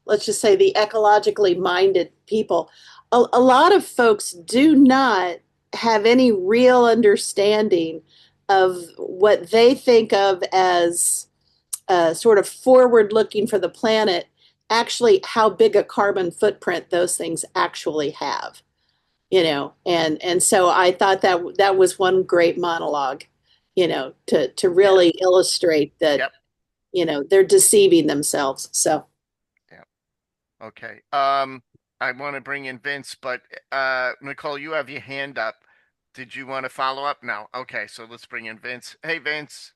let's just say the ecologically minded people, a lot of folks do not have any real understanding of what they think of as sort of forward looking for the planet, actually how big a carbon footprint those things actually have, and so I thought that was one great monologue, to Yeah. really illustrate that, Yep. they're deceiving themselves. So Yep. Okay. I want to bring in Vince, but Nicole, you have your hand up. Did you want to follow up? No. Okay, so let's bring in Vince. Hey, Vince.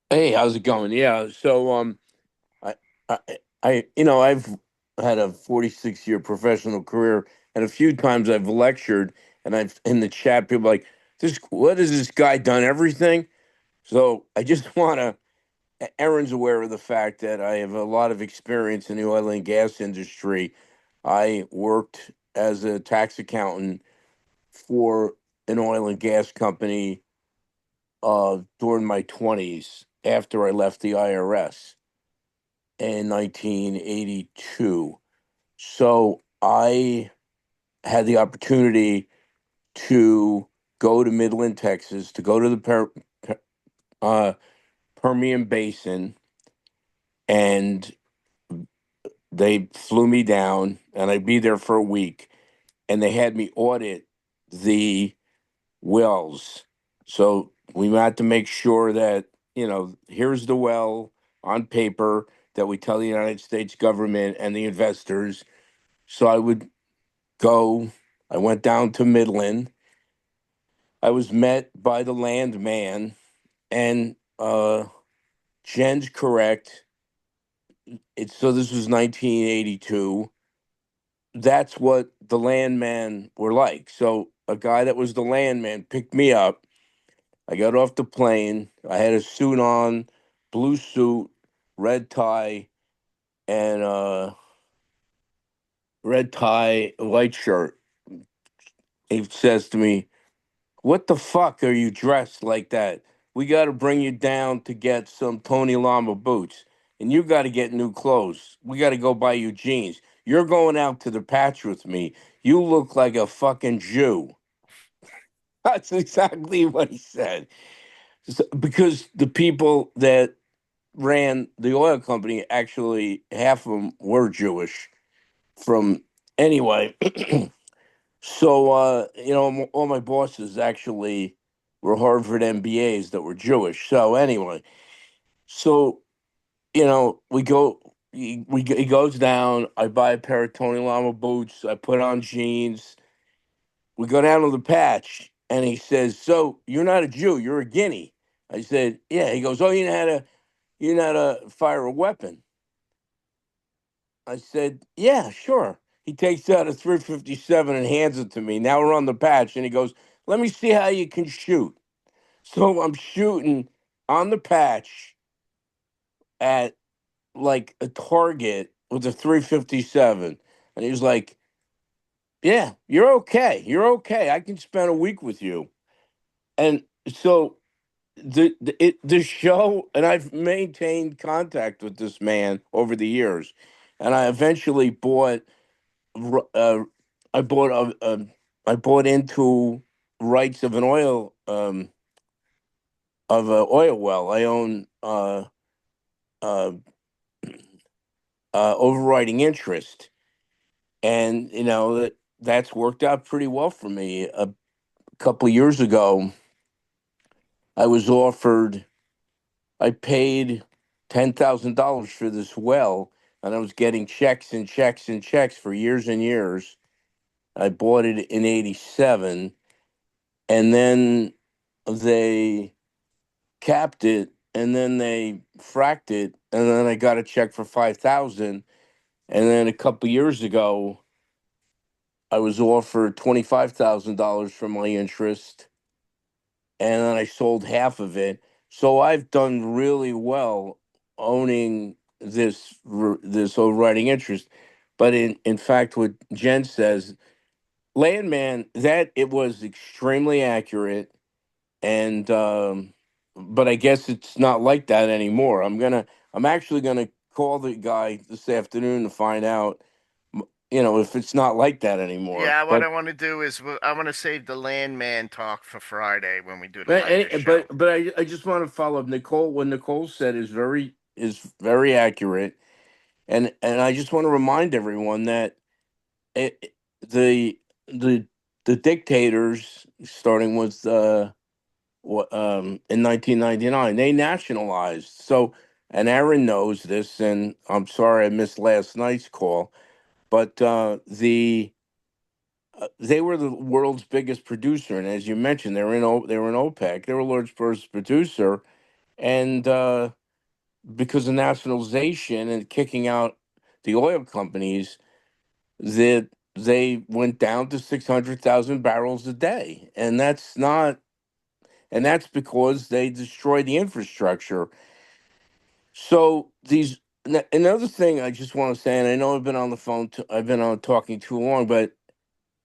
Hey, how's it going? Yeah, so I I I've had a 46-year professional career, and a few times I've lectured, and I've in the chat people like, this what has this guy done everything? So I just want to Aaron's aware of the fact that I have a lot of experience in the oil and gas industry. I worked as a tax accountant for an oil and gas company during my 20s after I left the IRS in 1982. So I had the opportunity to go to Midland, Texas, to go to the Permian Basin and they flew me down, and I'd be there for a week, and they had me audit the wells. So we had to make sure that, here's the well on paper that we tell the United States government and the investors. So I went down to Midland. I was met by the landman, and Jen's correct. So this was 1982. That's what the landman were like. So a guy that was the landman picked me up. I got off the plane. I had a suit on, blue suit, red tie, and white shirt. He says to me, "What the fuck are you dressed like that? We got to bring you down to get some Tony Lama boots, and you got to get new clothes. We got to go buy you jeans. You're going out to the patch with me. You look like a fucking Jew." That's exactly what he said. Because the people that ran the oil company, actually, half of them were Jewish. From anyway, so all my bosses actually were Harvard MBAs that were Jewish. So anyway, so we go. He goes down. I buy a pair of Tony Lama boots. I put on jeans. We go down to the patch, and he says, "So you're not a Jew, you're a Guinea." I said, "Yeah." He goes, "Oh, you know how to fire a weapon?" I said, "Yeah, sure." He takes out a 357 and hands it to me. Now we're on the patch, and he goes, "Let me see how you can shoot." So I'm shooting on the patch at like a target with a 357, and he's like, "Yeah, you're okay. You're okay. I can spend a week with you." And so the show, and I've maintained contact with this man over the years, and I eventually bought uh, I bought I bought into rights of an oil well. I own uh, overriding interest, and that's worked out pretty well for me. A couple of years ago, I was offered. I paid $10,000 for this well, and I was getting checks and checks and checks for years and years. I bought it in '87, and then they capped it, and then they fracked it, and then I got a check for 5,000. And then a couple years ago, I was offered $25,000 for my interest, and then I sold half of it. So I've done really well owning this overriding interest. But in fact, what Jen says, Landman, that it was extremely accurate, and but I guess it's not like that anymore. I'm actually gonna call the guy this afternoon to find out, if it's not like that anymore. Yeah, what But I want to do is I want to save the landman talk for Friday when we do the but live show. I just want to follow up Nicole. What Nicole said is very accurate, and I just want to remind everyone that the the the dictators, starting with in 1999, they nationalized. So, and Aaron knows this, and I'm sorry I missed last night's call, but they were the world's biggest producer, and as you mentioned, they were in OPEC. They were the largest producer, and because of nationalization and kicking out the oil companies, that they went down to 600,000 barrels a day, and that's because they destroyed the infrastructure. So another thing I just want to say, and I know I've been on the phone, I've been on talking too long, but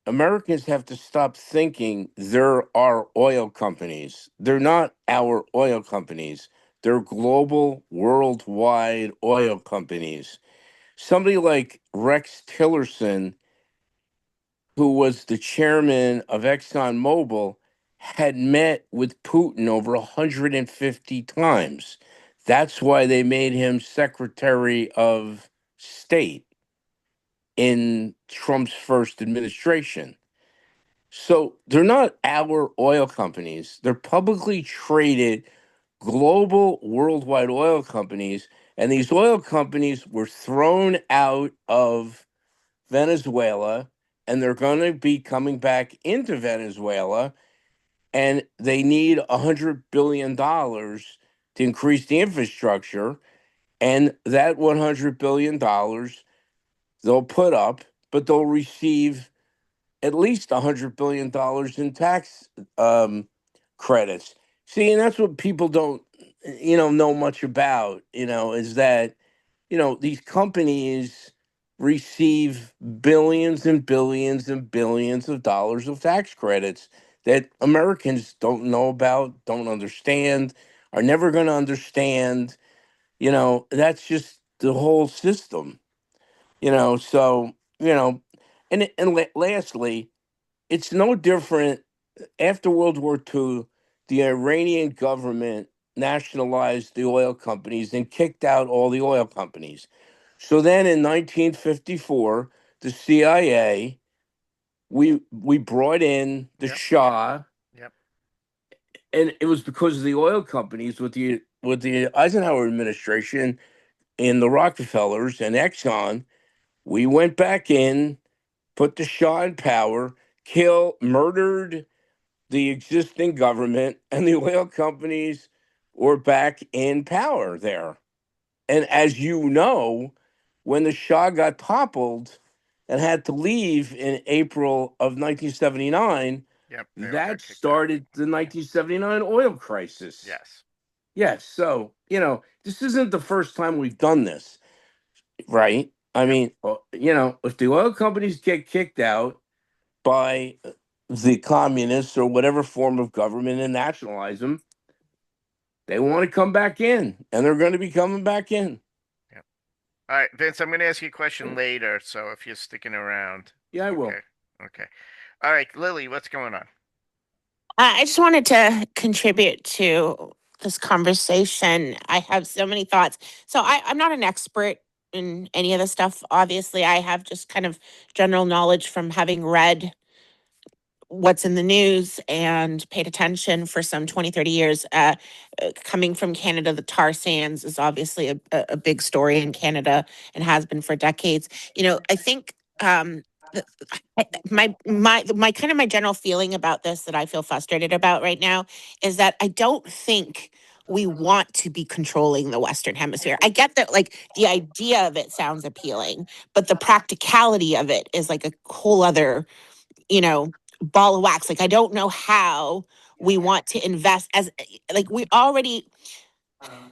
Americans have to stop thinking there are oil companies. They're not our oil companies. They're global, worldwide oil companies. Somebody like Rex Tillerson, who was the chairman of ExxonMobil, had met with Putin over 150 times. That's why they made him Secretary of State. in Trump's first administration. So they're not our oil companies. They're publicly traded global worldwide oil companies. And these oil companies were thrown out of Venezuela, and they're going to be coming back into Venezuela. And they need $100 billion to increase the infrastructure. And that $100 billion they'll put up, but they'll receive at least $100 billion in tax credits. See, and that's what people don't, know much about. Is that these companies receive billions and billions and billions of dollars of tax credits that Americans don't know about, don't understand, are never going to understand. That's just the whole system. So lastly, it's no different. After World War II, the Iranian government nationalized the oil companies and kicked out all the oil companies. So then in 1954, the CIA, we brought in the Yep. Shah, Yep. and it was because of the oil companies with the Eisenhower administration and the Rockefellers and Exxon. We went back in, put the Shah in power, murdered the existing government, and the oil companies were back in power there. And as you know, when the Shah got toppled and had to leave in April of 1979, Yep. They all got that kicked out. started the 1979 oil crisis. Yes. Yes. So, this isn't the first time we've done this, right? I mean, if the oil companies get kicked out by the communists or whatever form of government and nationalize them, they want to come back in, and they're going to be coming back in. Yep. All right, Vince, I'm going to ask you a question later, so if you're sticking around. Yeah, I will. Okay. Okay. All right, Lily, what's going on? I just wanted to contribute to this conversation. I have so many thoughts. So I'm not an expert in any of this stuff. Obviously, I have just kind of general knowledge from having read what's in the news and paid attention for some 20, 30 years. Coming from Canada, the tar sands is obviously a big story in Canada and has been for decades. I think the- my kind of my general feeling about this that I feel frustrated about right now is that I don't think we want to be controlling the Western Hemisphere. I get that, like, the idea of it sounds appealing, but the practicality of it is like a whole other, you know, ball of wax. Like, I don't know how we want to invest as, like, we already.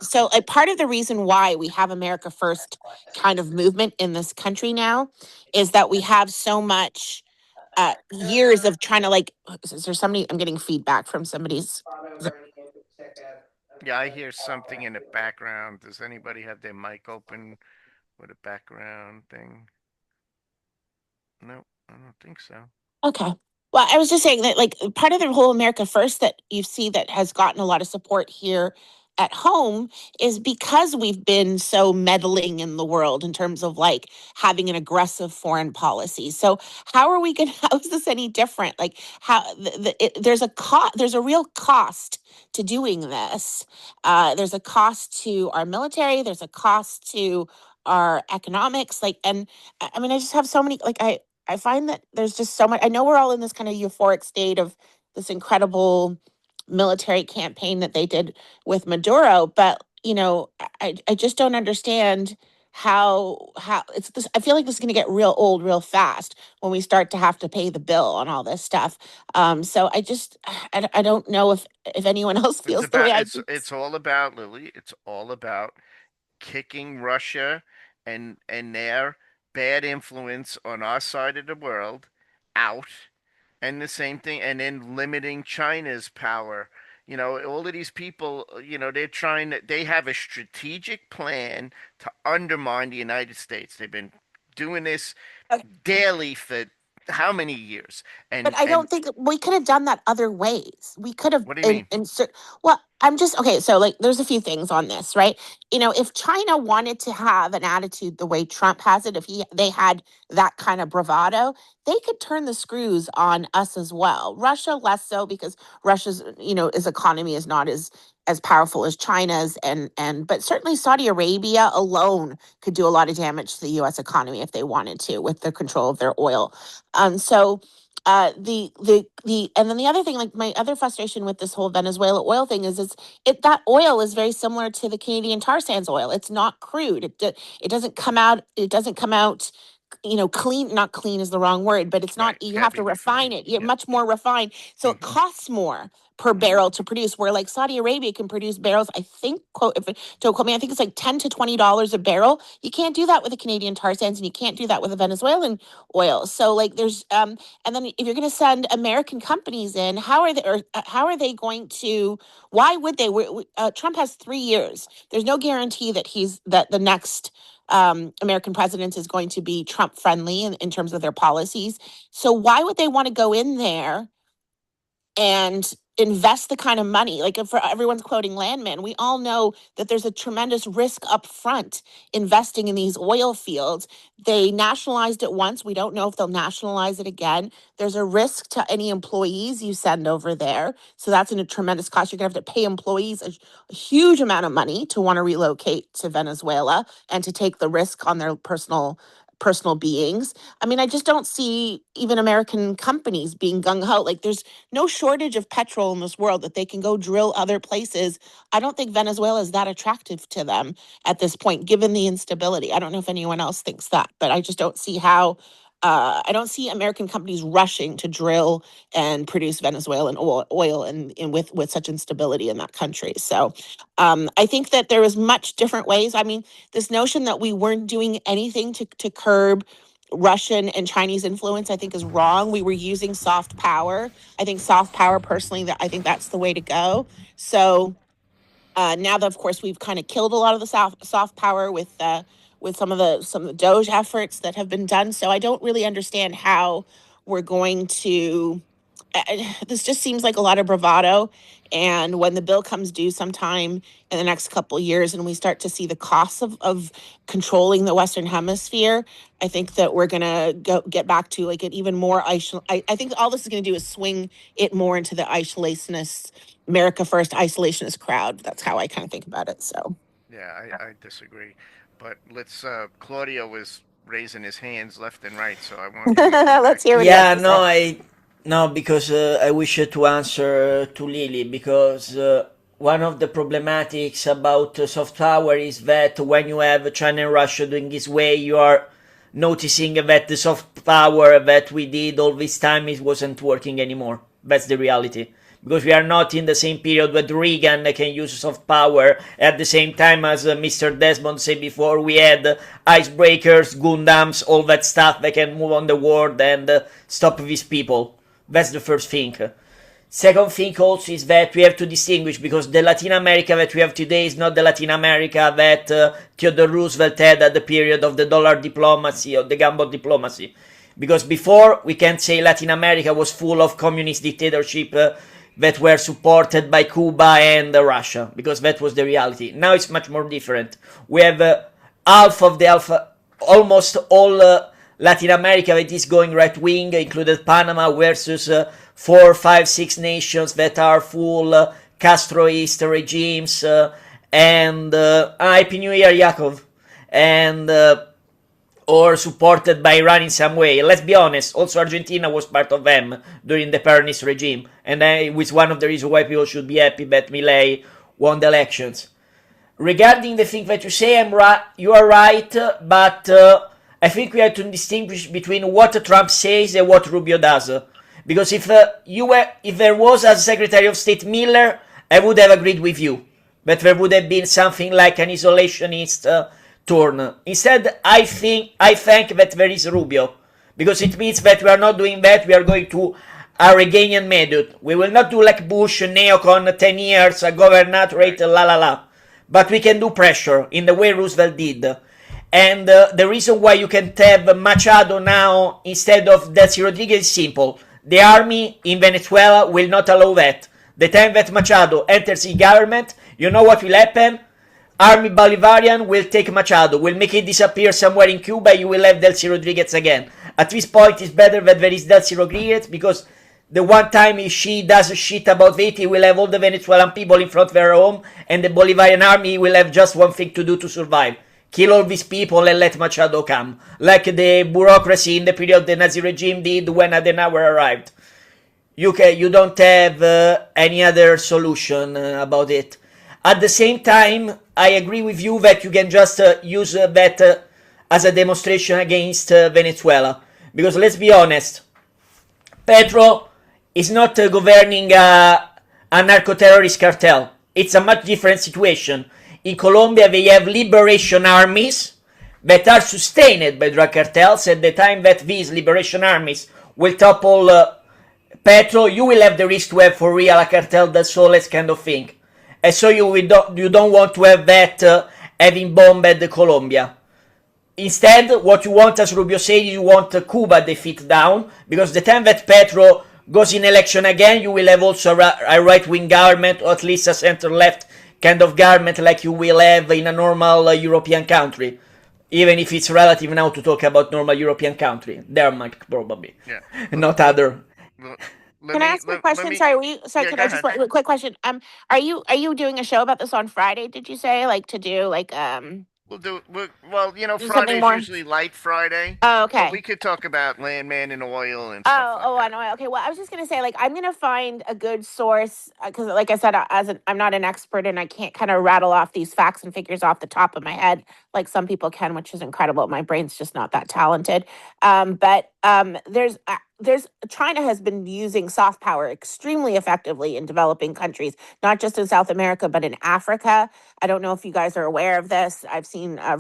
So, like, part of the reason why we have America First kind of movement in this country now is that we have so much years of trying to, like, is there somebody? I'm getting feedback from somebody's. Yeah, I hear something in the background. Does anybody have their mic open with a background thing? No, I don't think so. Okay. Well, I was just saying that, like, part of the whole America First that you see that has gotten a lot of support here at home is because we've been so meddling in the world in terms of, like, having an aggressive foreign policy. So how are we going to, how is this any different? Like, how there's a real cost to doing this. There's a cost to our military. There's a cost to our economics. Like, and I mean, I just have so many, like, I find that there's just so much. I know we're all in this kind of euphoric state of this incredible military campaign that they did with Maduro, but I just don't understand how it's this. I feel like this is going to get real old real fast when we start to have to pay the bill on all this stuff. So I don't know if anyone else It's feels the way about I do. it's all about, Lily. It's all about kicking Russia and their bad influence on our side of the world out, and the same thing, and then limiting China's power. All of these people, they have a strategic plan to undermine the United States. They've been doing this daily for how many years? But And I and don't think we could have done that other ways. We could have what do you mean? insert. Well, I'm just okay. So, like, there's a few things on this, right? If China wanted to have an attitude the way Trump has it, if they had that kind of bravado, they could turn the screws on us as well. Russia less so because Russia's, its economy is not as powerful as China's, but certainly Saudi Arabia alone could do a lot of damage to the U.S. economy if they wanted to with the control of their oil. So the and then the other thing, like my other frustration with this whole Venezuela oil thing is that oil is very similar to the Canadian tar sands oil. It's not crude. It doesn't come out. It doesn't come out clean. Not clean is the wrong word, but it's not. Right. You have Heavy to refine refined. it. You're Yep. much more refined, so it costs more per barrel to produce. Where like Saudi Arabia can produce barrels, I think don't quote me, I think it's like $10 to $20 a barrel. You can't do that with the Canadian tar sands, and you can't do that with the Venezuelan oil. So like there's and then if you're going to send American companies in, how are they going to? Why would they? Trump has 3 years. There's no guarantee that the next American president is going to be Trump friendly in terms of their policies. So why would they want to go in there and invest the kind of money? Like if for everyone's quoting Landman, we all know that there's a tremendous risk up front investing in these oil fields. They nationalized it once. We don't know if they'll nationalize it again. There's a risk to any employees you send over there. So that's a tremendous cost. You're gonna have to pay employees a huge amount of money to want to relocate to Venezuela and to take the risk on their personal beings. I mean, I just don't see even American companies being gung ho. Like there's no shortage of petrol in this world that they can go drill other places. I don't think Venezuela is that attractive to them at this point, given the instability. I don't know if anyone else thinks that, but I just don't see how. I don't see American companies rushing to drill and produce Venezuelan oil and with such instability in that country. So I think that there is much different ways. I mean, this notion that we weren't doing anything to curb Russian and Chinese influence, I think is wrong. We were using soft power. I think soft power, personally, that I think that's the way to go. So now that, of course, we've kind of killed a lot of the soft power with some of the Doge efforts that have been done. So I don't really understand how we're going to. This just seems like a lot of bravado. And when the bill comes due sometime in the next couple of years, and we start to see the costs of controlling the Western Hemisphere, I think that we're gonna get back to like an even more I think all this is gonna do is swing it more into the isolationist, America first isolationist crowd. That's how I kind of think about it. So Yeah, I disagree. But Claudio was raising his hands left and right, so I want him to come back. let's hear what he has Yeah, to say. no, because I wish to answer to Lily because one of the problematics about soft power is that when you have China and Russia doing this way, you are noticing that the soft power that we did all this time it wasn't working anymore. That's the reality. Because we are not in the same period where Reagan can use soft power at the same time as Mr. Desmond said before. We had icebreakers, Gundams, all that stuff that can move on the world and stop these people. That's the first thing. Second thing also is that we have to distinguish because the Latin America that we have today is not the Latin America that Theodore Roosevelt had at the period of the dollar diplomacy or the gumbo diplomacy. Because before we can't say Latin America was full of communist dictatorship that were supported by Cuba and Russia, because that was the reality. Now it's much more different. We have almost all Latin America that is going right wing, included Panama, versus 4, 5, 6 nations that are full Castroist regimes. And Happy New Year, Yakov. And or supported by Iran in some way. Let's be honest, also Argentina was part of them during the Peronist regime, and it was one of the reasons why people should be happy that Milei won the elections. Regarding the thing that you say, you are right, but I think we have to distinguish between what Trump says and what Rubio does. Because if there was as Secretary of State Miller, I would have agreed with you, but there would have been something like an isolationist turn. Instead, I think that there is Rubio, because it means that we are not doing that. We are going to a Reaganian method. We will not do like Bush, neocon, 10 years, a governorate, la la la. But we can do pressure in the way Roosevelt did. And the reason why you can have Machado now instead of Delcy Rodriguez is simple. The army in Venezuela will not allow that. The time that Machado enters the government, you know what will happen? Army Bolivarian will take Machado, will make it disappear somewhere in Cuba, you will have Delcy Rodriguez again. At this point, it's better that there is Delcy Rodriguez, because the one time she does shit about Haiti, will have all the Venezuelan people in front of her home, and the Bolivarian army will have just one thing to do to survive. Kill all these people and let Machado come. Like the bureaucracy in the period the Nazi regime did when Adenauer arrived. You don't have any other solution about it. At the same time, I agree with you that you can just use that as a demonstration against Venezuela. Because let's be honest, Petro is not governing a narco-terrorist cartel. It's a much different situation. In Colombia, they have liberation armies that are sustained by drug cartels. At the time that these liberation armies will topple Petro, you will have the risk to have for real a cartel that's all that kind of thing. And so you don't want to have that having bombed Colombia. Instead, what you want, as Rubio said, you want Cuba defeat down, because the time that Petro goes in election again, you will have also a right-wing government, or at least a center-left kind of government like you will have in a normal European country. Even if it's relative now to talk about normal European country. Denmark, probably. Yeah. Not other. Can I ask a question? Sorry, Yeah, can I just a quick question? Are you doing a show about this on Friday? Did you say to do Well, do something Friday's more? usually Light Friday. Oh, But okay. we could talk about landman and oil and stuff Oh, like I know. Okay, well, I was just gonna say, I'm gonna find a good source because, like I said, I'm not an expert and I can't kind of rattle off these facts and figures off the top of my head like some people can, which is incredible. My brain's just not that talented. But there's China has been using soft power extremely effectively in developing countries, not just in South America but in Africa. I don't know if you guys are aware of this. I've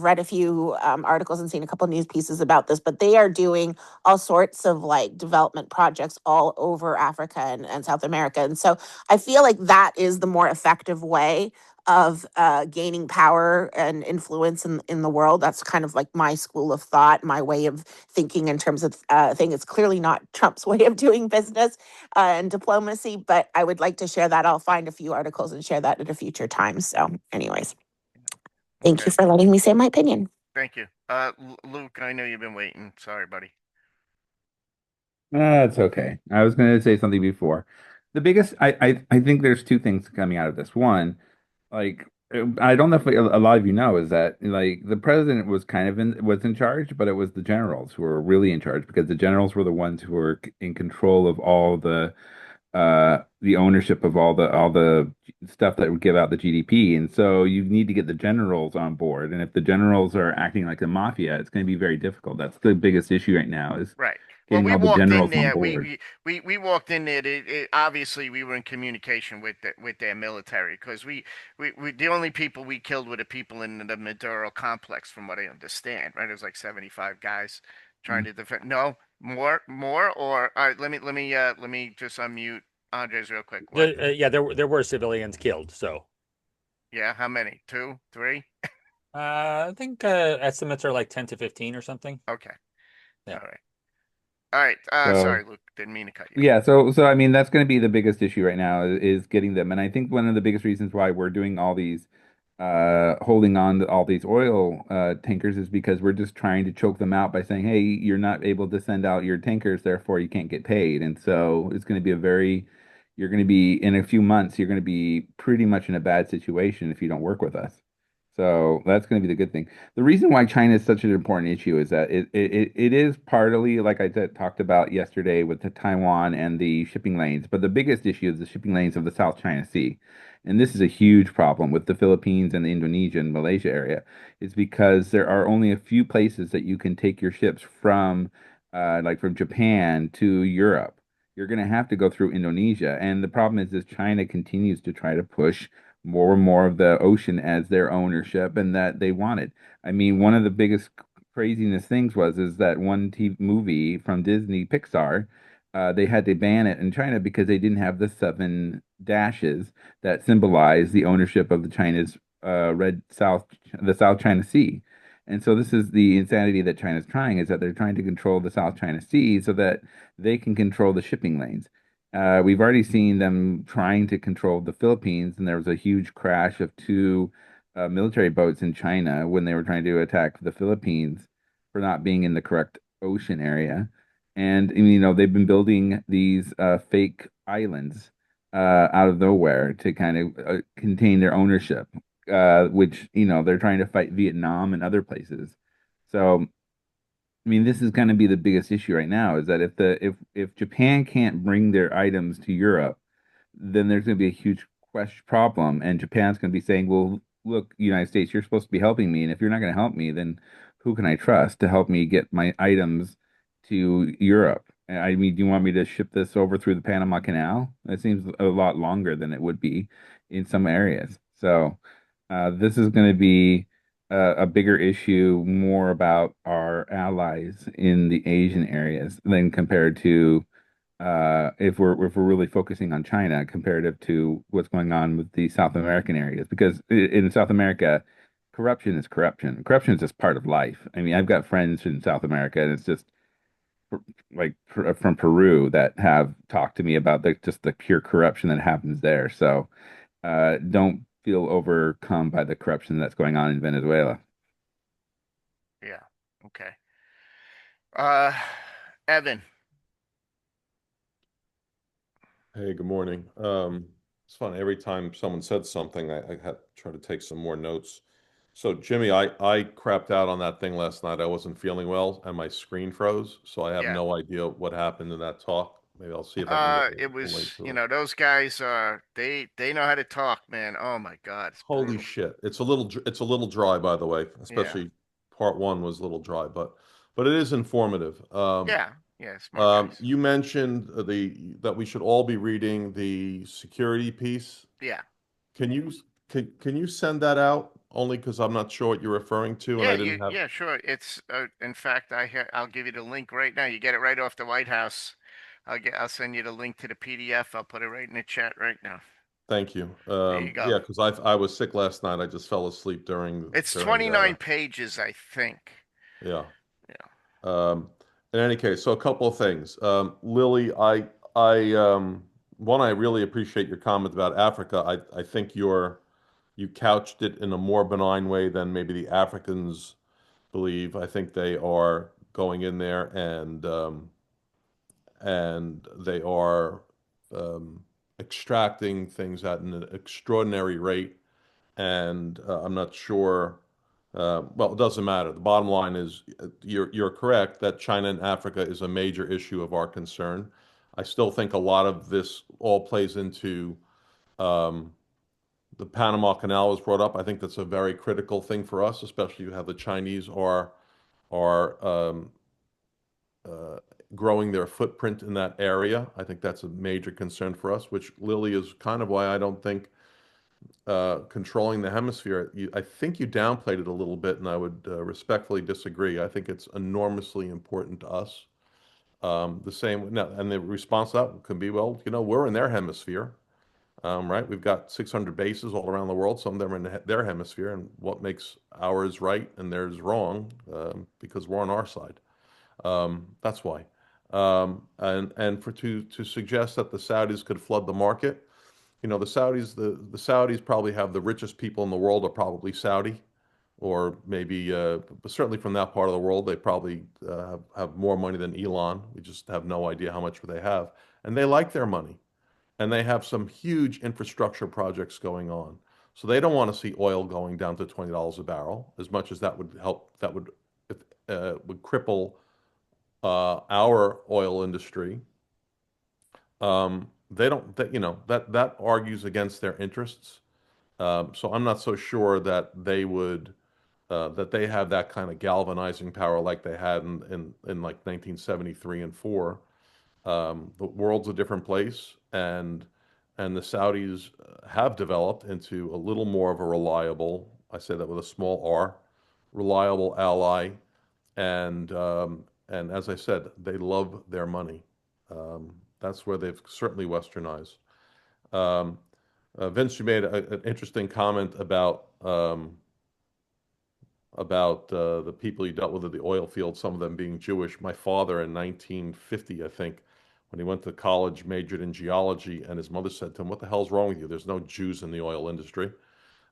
read a few articles and seen a couple news pieces about this, but they are doing all sorts of development projects all over Africa and South America. And so I feel like that is the more effective way of gaining power and influence in the world. That's kind of like my school of thought, my way of thinking in terms of thing. It's clearly not Trump's way of doing business and diplomacy, but I would like to share that. I'll find a few articles and share that at a future time. So anyways, thank you for letting me say my opinion. Thank you. Luke, I know you've been waiting. Sorry, buddy. It's okay. I was going to say something before. The biggest, I think there's two things coming out of this. One, I don't know if a lot of you know, is that the president was kind of was in charge, but it was the generals who were really in charge because the generals were the ones who were in control of all the ownership of all the stuff that would give out the GDP. And so you need to get the generals on board. And if the generals are acting like the mafia, it's going to be very difficult. That's the biggest issue right now is Right. Well, getting we all the walked in generals on there. board. We walked in there. Obviously, we were in communication with their military because we the only people we killed were the people in the Maduro complex, from what I understand. Right? It was like 75 guys trying to defend. No, more. Or all right. Let me just unmute Andres real quick. What? Yeah, there were civilians killed. So Yeah. How many? 2, 3? I think estimates are like 10 to 15 or something. Okay. Yeah. All right. All right. So Sorry, Luke. Didn't mean to cut you. yeah, so I mean that's going to be the biggest issue right now is getting them. And I think one of the biggest reasons why we're doing all these holding on to all these oil tankers is because we're just trying to choke them out by saying, hey, you're not able to send out your tankers, therefore you can't get paid. And so it's going to be you're going to be in a few months, you're going to be pretty much in a bad situation if you don't work with us. So that's going to be the good thing. The reason why China is such an important issue is that it is partly, like I said, talked about yesterday with the Taiwan and the shipping lanes, but the biggest issue is the shipping lanes of the South China Sea. And this is a huge problem with the Philippines and the Indonesia and Malaysia area. Is because there are only a few places that you can take your ships from, like from Japan to Europe. You're going to have to go through Indonesia. And the problem is China continues to try to push more and more of the ocean as their ownership and that they wanted. I mean, one of the biggest craziness things is that one TV movie from Disney Pixar, they had to ban it in China because they didn't have the seven dashes that symbolize the ownership of the the South China Sea. And so this is the insanity that China's trying is that they're trying to control the South China Sea so that they can control the shipping lanes. We've already seen them trying to control the Philippines, and there was a huge crash of two military boats in China when they were trying to attack the Philippines for not being in the correct ocean area. And they've been building these fake islands out of nowhere to kind of contain their ownership, which they're trying to fight Vietnam and other places. So this is going to be the biggest issue right now is that if Japan can't bring their items to Europe, then there's going to be a huge question problem, and Japan's going to be saying, "Well, look, United States, you're supposed to be helping me, and if you're not going to help me, then who can I trust to help me get my items to Europe?" I mean, do you want me to ship this over through the Panama Canal? That seems a lot longer than it would be in some areas. So, this is going to be a bigger issue, more about our allies in the Asian areas than compared to if we're really focusing on China comparative to what's going on with the South American areas. Because in South America, corruption is corruption. Corruption is just part of life. I mean, I've got friends in South America, and it's just like from Peru that have talked to me about just the pure corruption that happens there. So don't feel overcome by the corruption that's going on in Venezuela. Yeah. Okay. Uh, Evan. Hey, good morning. It's fun. Every time someone said something, I had to try to take some more notes. So, Jimmy, I crapped out on that thing last night. I wasn't feeling well, and my screen froze, so I have Yeah. no idea what happened in that talk. Maybe I'll see if I can get It the link was, to it. those guys they know how to talk, man. Oh my God, it's Holy brutal. shit! It's a little dry, by the way. Yeah. Especially part one was a little dry, but it is informative. Yeah. Yeah, smart guys. You mentioned that we should all be reading the security piece. Yeah. Can you can you send that out? Only because I'm not sure what you're referring to, and Yeah, I didn't have. yeah, sure. It's in fact I'll give you the link right now. You get it right off the White House. I'll send you the link to the PDF. I'll put it right in the chat right now. Thank you. There you go. Yeah, because I was sick last night. I just fell asleep It's during 29 pages, I think. yeah. Yeah. Um, in any case, so a couple of things. Lily, I really appreciate your comment about Africa. I think you couched it in a more benign way than maybe the Africans believe. I think they are going in there and they are extracting things at an extraordinary rate. And I'm not sure. Well, it doesn't matter. The bottom line is you're correct that China and Africa is a major issue of our concern. I still think a lot of this all plays into um, the Panama Canal was brought up. I think that's a very critical thing for us, especially how the Chinese are uh, growing their footprint in that area. I think that's a major concern for us, which Lily is kind of why I don't think controlling the hemisphere. I think you downplayed it a little bit, and I would respectfully disagree. I think it's enormously important to us. The same, now, and the response to that could be, well, we're in their hemisphere, right? We've got 600 bases all around the world. Some of them are in their hemisphere, and what makes ours right and theirs wrong, because we're on our side. That's why. And to suggest that the Saudis could flood the market, the Saudis probably have the richest people in the world are probably Saudi, or maybe, but certainly from that part of the world, they probably have more money than Elon. We just have no idea how much they have, and they like their money, and they have some huge infrastructure projects going on. So they don't want to see oil going down to $20 a barrel, as much as that would help. That would cripple our oil industry. They don't, that, that argues against their interests. So I'm not so sure that that they have that kind of galvanizing power like they had in like 1973 and 4. The world's a different place, and the Saudis have developed into a little more of a reliable, I say that with a small r, reliable ally, and as I said, they love their money. That's where they've certainly westernized. Um, Vince, you made an interesting comment about the people you dealt with at the oil field, some of them being Jewish. My father in 1950, I think, when he went to college, majored in geology, and his mother said to him, "What the hell's wrong with you? There's no Jews in the oil industry."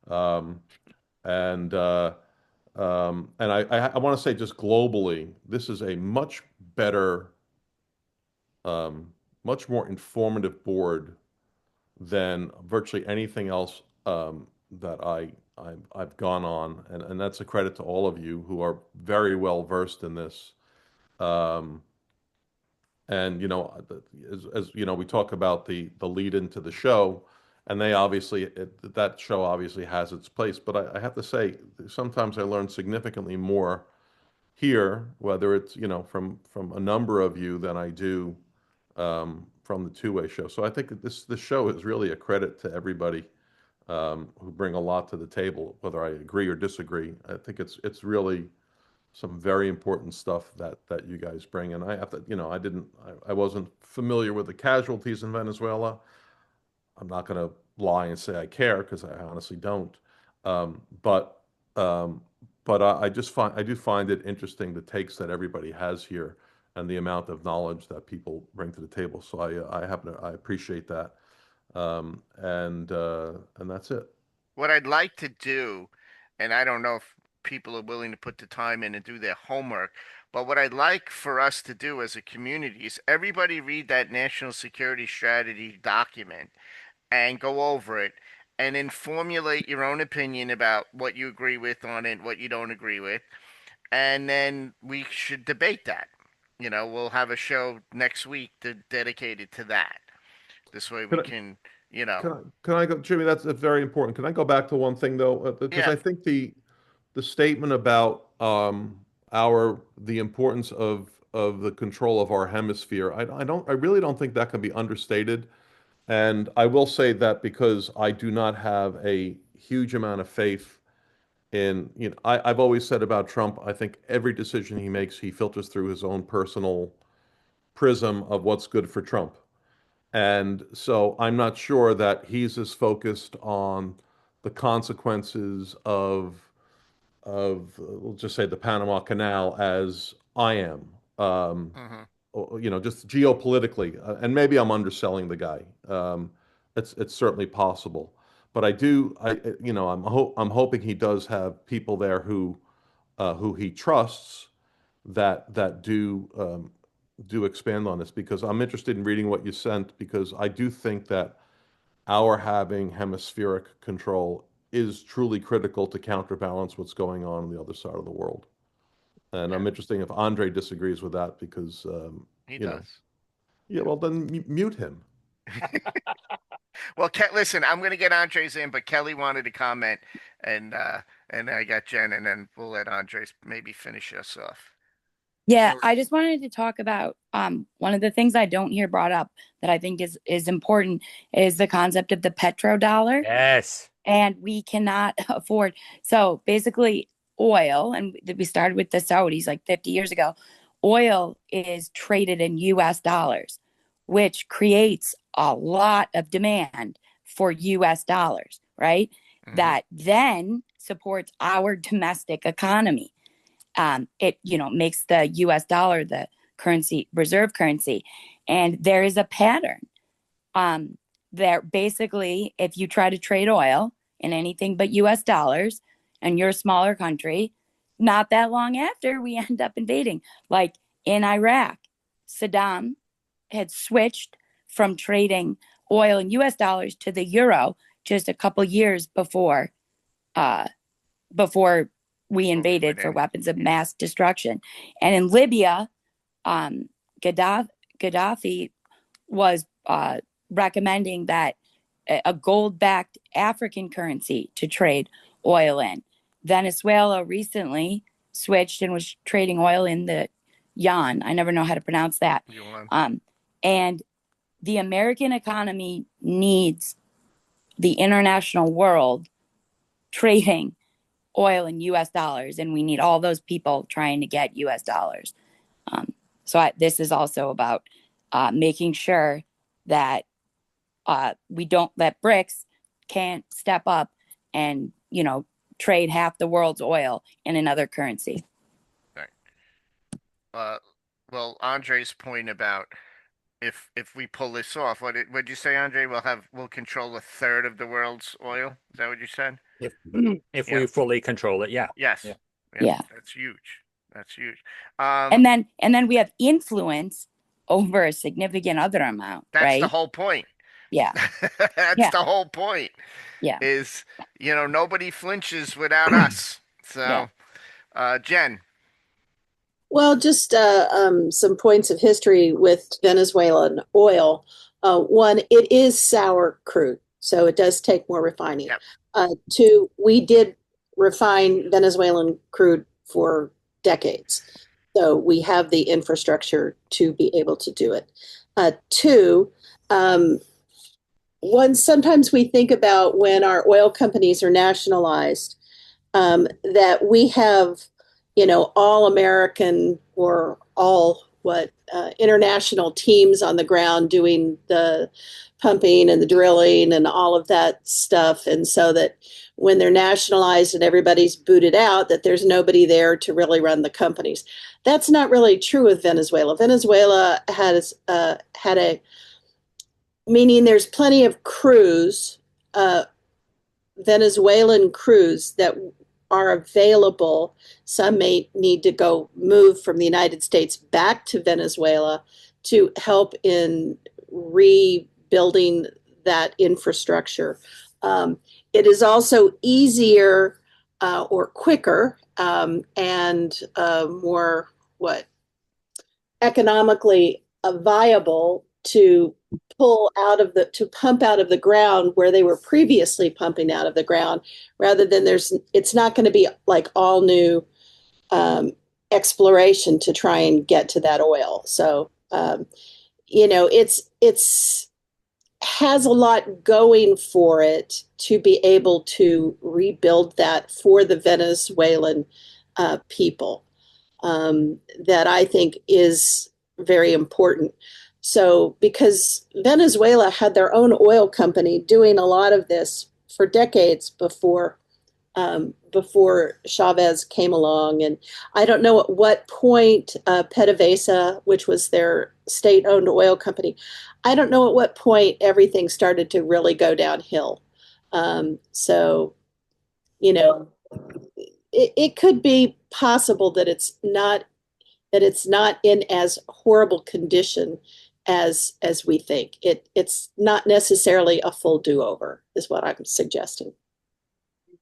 Um, and I want to say just globally, this is a much better, um, much more informative board than virtually anything else that I've gone on, and that's a credit to all of you who are very well versed in this. Um, and as you know, we talk about the lead into the show, and they obviously that show obviously has its place. But I have to say, sometimes I learn significantly more here, whether it's from a number of you than I do from the two-way show. So I think that this show is really a credit to everybody who bring a lot to the table, whether I agree or disagree. I think it's really some very important stuff that you guys bring. And I have to, I wasn't familiar with the casualties in Venezuela. I'm not going to lie and say I care because I honestly don't. Um, but um, I do find it interesting the takes that everybody has here and the amount of knowledge that people bring to the table. So I appreciate that. And that's it. What I'd like to do, and I don't know if people are willing to put the time in and do their homework, but what I'd like for us to do as a community is everybody read that national security strategy document and go over it and then formulate your own opinion about what you agree with on it, what you don't agree with, and then we should debate that. We'll have a show next week dedicated to that. This way we Can I, can, you know, can I go, Jimmy? That's very important. Can I go back to one thing though? Because yeah, I think the statement about our the importance of the control of our hemisphere, I really don't think that can be understated. And I will say that because I do not have a huge amount of faith in, I've always said about Trump, I think every decision he makes, he filters through his own personal prism of what's good for Trump. And so I'm not sure that he's as focused on the consequences of we'll just say the Panama Canal as I am. hmm Just geopolitically, and maybe I'm underselling the guy. It's certainly possible, but I'm hoping he does have people there who he trusts that do expand on this because I'm interested in reading what you sent because I do think that our having hemispheric control is truly critical to counterbalance what's going on the other side of the world. And yeah, I'm interested if Andre disagrees with that because, he you know, does. yeah, well, then mute him. Well, listen, I'm gonna get Andres in, but Kelly wanted to comment, and uh, and I got Jen, and then we'll let Andres maybe finish us off. Yeah, So, I just wanted to talk about one of the things I don't hear brought up that I think is important is the concept of the petrodollar. Yes. And we cannot afford. So basically, oil, and we started with the Saudis like 50 years ago. Oil is traded in US dollars, which creates a lot of demand for US dollars, right? hmm That then supports our domestic economy. It makes the US dollar the currency reserve currency, and there is a pattern um, there basically, if you try to trade oil in anything but US dollars and you're a smaller country, not that long after we end up invading. Like in Iraq, Saddam had switched from trading oil in US dollars to the euro just a couple years uh, before we before we invaded went for in, weapons of mass destruction. And in Libya, um, Gaddafi was recommending that a gold backed African currency to trade oil in. Venezuela recently switched and was trading oil in the yuan. I never know how to pronounce that. Yuan. And the American economy needs the international world trading oil in US dollars, and we need all those people trying to get US dollars. This is also about making sure that we don't let BRICS can't step up and trade half the world's oil in another currency. Right. Uh, well, Andre's point about if we pull this off. What'd you say, Andre? We'll control a third of the world's oil. Is that what you said? If if Yeah. we fully control it, yeah. Yes. Yeah. Yeah. Yeah. That's huge. That's huge. And then we have influence over a significant other amount, That's the right? whole point. Yeah. That's Yeah. the whole point. Yeah. Is nobody flinches without us. Yeah. So, Jen. Well, just some points of history with Venezuelan oil. One, it is sour crude, so it does take more refining. Yep. Two, we did refine Venezuelan crude for decades, so we have the infrastructure to be able to do it. Two, um, one, sometimes we think about when our oil companies are nationalized, that we have, all American or all international teams on the ground doing the pumping and the drilling and all of that stuff. And so that when they're nationalized and everybody's booted out, that there's nobody there to really run the companies. That's not really true with Venezuela. Venezuela has had a meaning there's plenty of crews, Venezuelan crews that are available. Some may need to go move from the United States back to Venezuela to help in rebuilding that infrastructure. It is also easier or quicker and more economically viable to pump out of the ground where they were previously pumping out of the ground, rather than it's not going to be like all new exploration to try and get to that oil. So it's has a lot going for it to be able to rebuild that for the Venezuelan people, that I think is very important. So, because Venezuela had their own oil company doing a lot of this for decades before Chavez came along, and I don't know at what point PDVSA, which was their state-owned oil company, I don't know at what point everything started to really go downhill. So, you know, it could be possible that it's not in as horrible condition as we think. It's not necessarily a full do-over, is what I'm suggesting.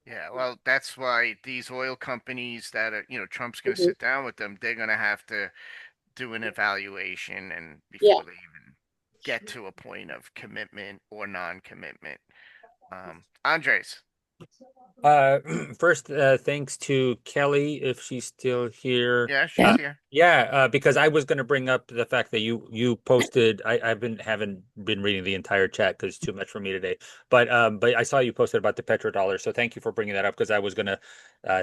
Yeah, well, that's why these oil companies that are, Trump's going to Mhm. sit down with them, they're going to have to do an evaluation and Yeah. before they even get to a point of commitment or non-commitment. Andres. First, thanks to Kelly if she's still here. Yeah, she's here. Yeah, because I was going to bring up the fact that you posted. Haven't been reading the entire chat because it's too much for me today. But I saw you posted about the petrodollar, so thank you for bringing that up because I was going to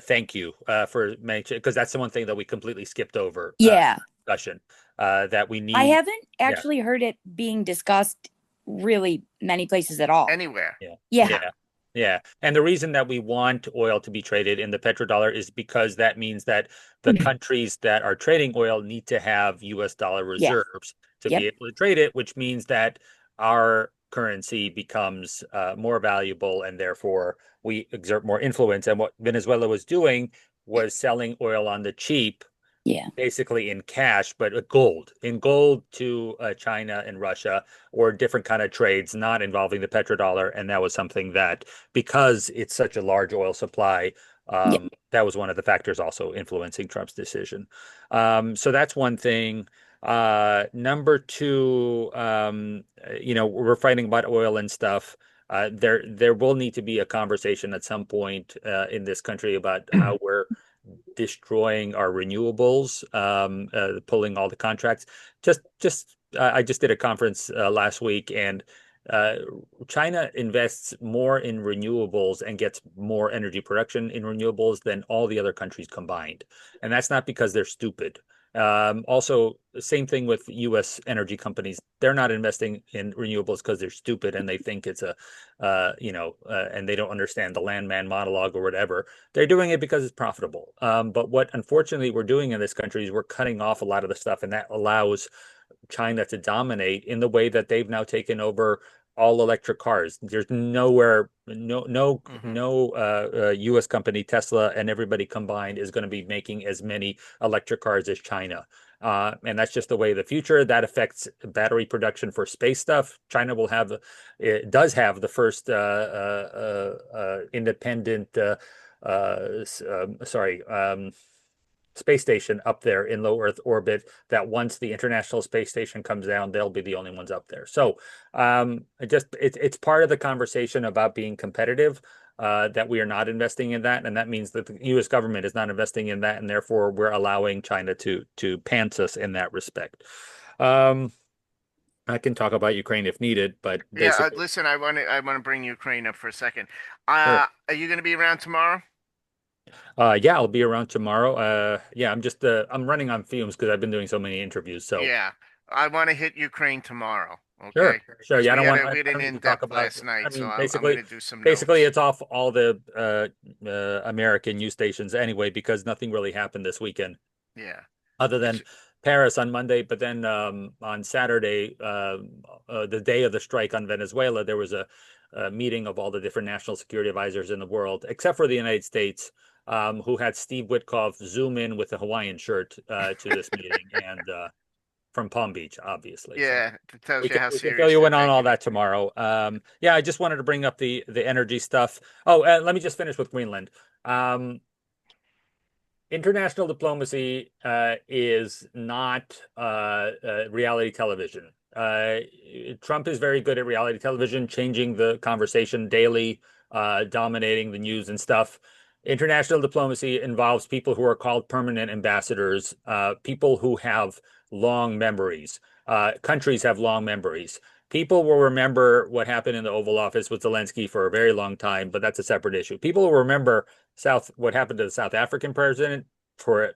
thank you for mentioning because that's the one thing that we completely skipped over. Yeah. Discussion that we need. I haven't Yeah. actually heard it being discussed really many places at all. Anywhere. Yeah. Yeah. Yeah. Yeah. And the reason that we want oil to be traded in the petrodollar is because that means that the countries that are trading oil need to have US dollar reserves to be able to trade it, which means that our currency becomes more valuable and therefore we exert more influence. And what Venezuela was doing was selling oil on the cheap, basically in cash, but in gold to China and Russia, or different kind of trades not involving the petrodollar. And that was something that, because it's such a large oil supply, that was one of the factors also influencing Trump's decision. So that's one thing. Number two, we're fighting about oil and stuff. There will need to be a conversation at some point in this country about how we're destroying our renewables, pulling all the contracts. I just did a conference last week, and China invests more in renewables and gets more energy production in renewables than all the other countries combined. And that's not because they're stupid. Also, same thing with U.S. energy companies. They're not investing in renewables because they're stupid and they think it's and they don't understand the landman monologue or whatever. They're doing it because it's profitable. But what unfortunately we're doing in this country is we're cutting off a lot of the stuff, and that allows China to dominate in the way that they've now taken over all electric cars. There's nowhere, no U.S. company, Tesla, and everybody combined is going to be making as many electric cars as China. And that's just the way of the future. That affects battery production for space stuff. China does have the first independent, space station up there in low Earth orbit, that once the International Space Station comes down, they'll be the only ones up there. So it's part of the conversation about being competitive, that we are not investing in that. And that means that the US government is not investing in that. And therefore, we're allowing China to pants us in that respect. I can talk about Ukraine if needed, but basically, listen, I want to bring Ukraine up for a second. sure. Are you going to be around tomorrow? Yeah, I'll be around tomorrow. Yeah, I'm running on fumes because I've been doing so many interviews. So Yeah, I want to hit Ukraine tomorrow. sure, Okay, sure. because Yeah, we had I an don't need to talk in-depth about. last I night, so mean, I'm going basically, to do some basically, notes. it's off all the American news stations anyway because nothing really happened this weekend Yeah. other than Paris on Monday. But then on Saturday, the day of the strike on Venezuela, there was a meeting of all the different national security advisors in the world, except for the United States, who had Steve Witkoff zoom in with a Hawaiian shirt to this meeting and from Palm Beach, obviously. So Yeah, it tells you how we can fill serious you they're in on all taking it. that tomorrow. Yeah, I just wanted to bring up the energy stuff. Oh, let me just finish with Greenland. International diplomacy is not reality television. Trump is very good at reality television, changing the conversation daily, dominating the news and stuff. International diplomacy involves people who are called permanent ambassadors, people who have long memories. Countries have long memories. People will remember what happened in the Oval Office with Zelensky for a very long time, but that's a separate issue. People will remember what happened to the South African president for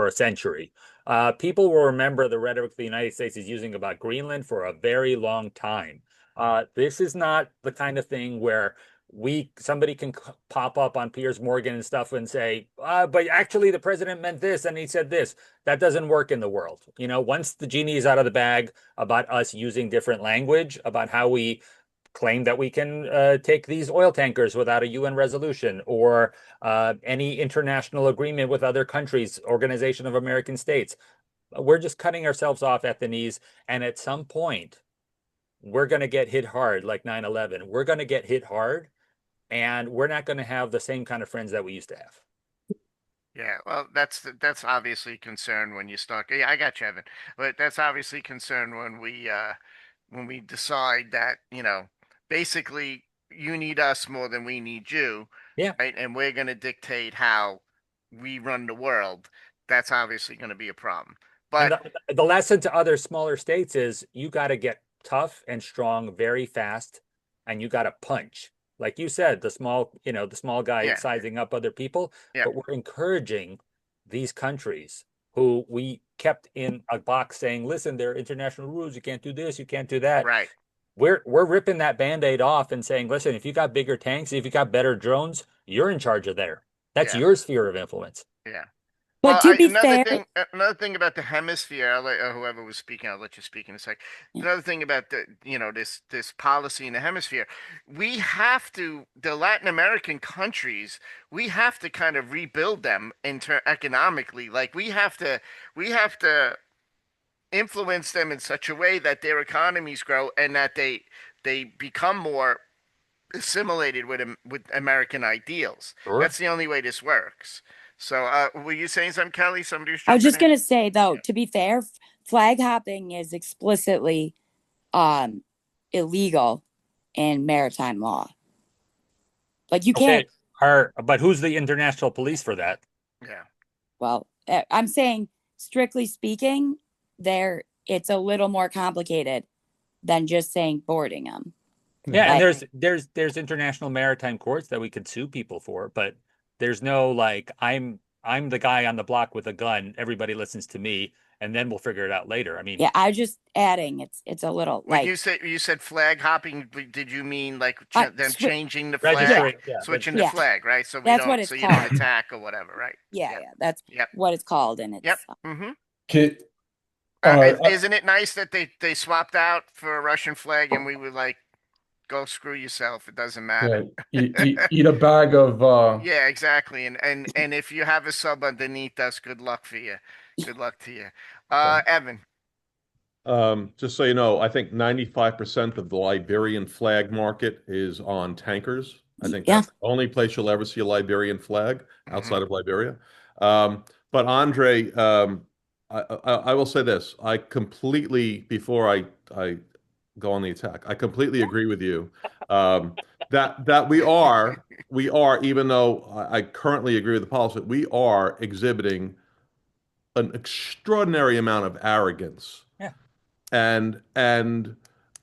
a century. People will remember the rhetoric the United States is using about Greenland for a very long time. This is not the kind of thing where somebody can pop up on Piers Morgan and stuff and say, but actually the president meant this and he said this. That doesn't work in the world. Once the genie is out of the bag about us using different language, about how we claim that we can take these oil tankers without a UN resolution or any international agreement with other countries, Organization of American States. We're just cutting ourselves off at the knees. And at some point, we're going to get hit hard like 9/11. We're going to get hit hard and we're not going to have the same kind of friends that we used to have. Yeah, well, that's obviously a concern when you start. Yeah, I got you, Evan. But that's obviously a concern when we decide that, basically you need us more than we need you, Yeah. right? And we're going to dictate how we run the world. That's obviously going to be a problem. And But the lesson to other smaller states is you got to get tough and strong very fast, and you got to punch. Like you said, the small guy yeah, sizing up other people, yeah, but we're encouraging these countries who we kept in a box saying, listen, there are international rules. You can't do this, you can't do that. right. We're ripping that Band-Aid off and saying, listen, if you got bigger tanks, if you got better drones, you're in charge of there. That's Yeah, your sphere of influence. yeah. Well, But to be another fair, thing, about the hemisphere. I'll let whoever was speaking. I'll let you speak in a sec. Another thing about this policy in the hemisphere, we have to the Latin American countries. We have to kind of rebuild them economically. Like we have to influence them in such a way that their economies grow and that they become more assimilated with American ideals. Sure. That's the only way this works. So, were you saying something, Kelly? Somebody was I was jumping just in. gonna say though, to be fair, flag hopping is explicitly um illegal in maritime law. Like you can't. Okay. But who's the international police for that? Yeah. Well, I'm saying strictly speaking, it's a little more complicated than just saying boarding them. Yeah, and Like, there's international maritime courts that we could sue people for, but there's no like I'm the guy on the block with a gun. Everybody listens to me, and then we'll figure it out later. I mean, yeah, I just adding it's a little When like you said flag hopping, did you mean like them swi- changing the yeah, flag, registering. Yeah, switching the registering. yeah, flag, right? that's what it's So you don't called. attack or whatever, right? Yeah, Yep. yeah, that's Yep. what it's called, and Yep. it's Mm-hmm. Can Uh, Isn't it nice that they swapped out for a Russian flag and we were like, go screw yourself. It doesn't yeah, matter. eat a bag of Yeah, exactly. And if you have a sub underneath us, good luck for you. Good luck to you. Evan. Just so you know, I think 95% of the Liberian flag market is on tankers. I think Yeah. that's the only place you'll ever see a Liberian flag Hmm. outside of Liberia. But Andre, I will say this. I completely, before I go on the attack, I completely agree with you. That we are, even though I currently agree with the policy, we are exhibiting an extraordinary amount of arrogance Yeah. and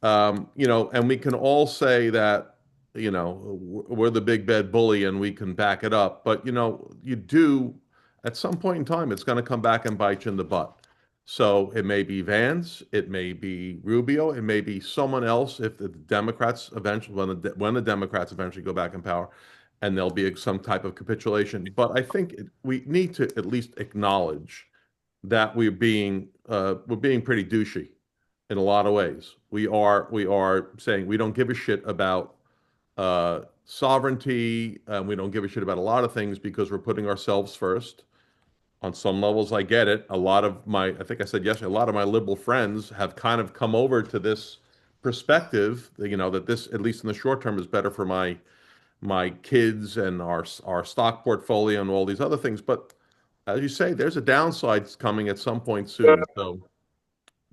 we can all say that we're the big bad bully and we can back it up, but you do at some point in time it's going to come back and bite you in the butt. So it may be Vance, it may be Rubio, it may be someone else if the Democrats eventually, when the Democrats eventually go back in power, and there'll be some type of capitulation. But I think we need to at least acknowledge that we're being pretty douchey in a lot of ways. We are saying we don't give a shit about sovereignty. We don't give a shit about a lot of things because we're putting ourselves first. On some levels, I get it. I think I said yesterday, a lot of my liberal friends have kind of come over to this perspective, that this, at least in the short term, is better for my kids and our stock portfolio and all these other things. But as you say, there's a downside coming at some point soon. So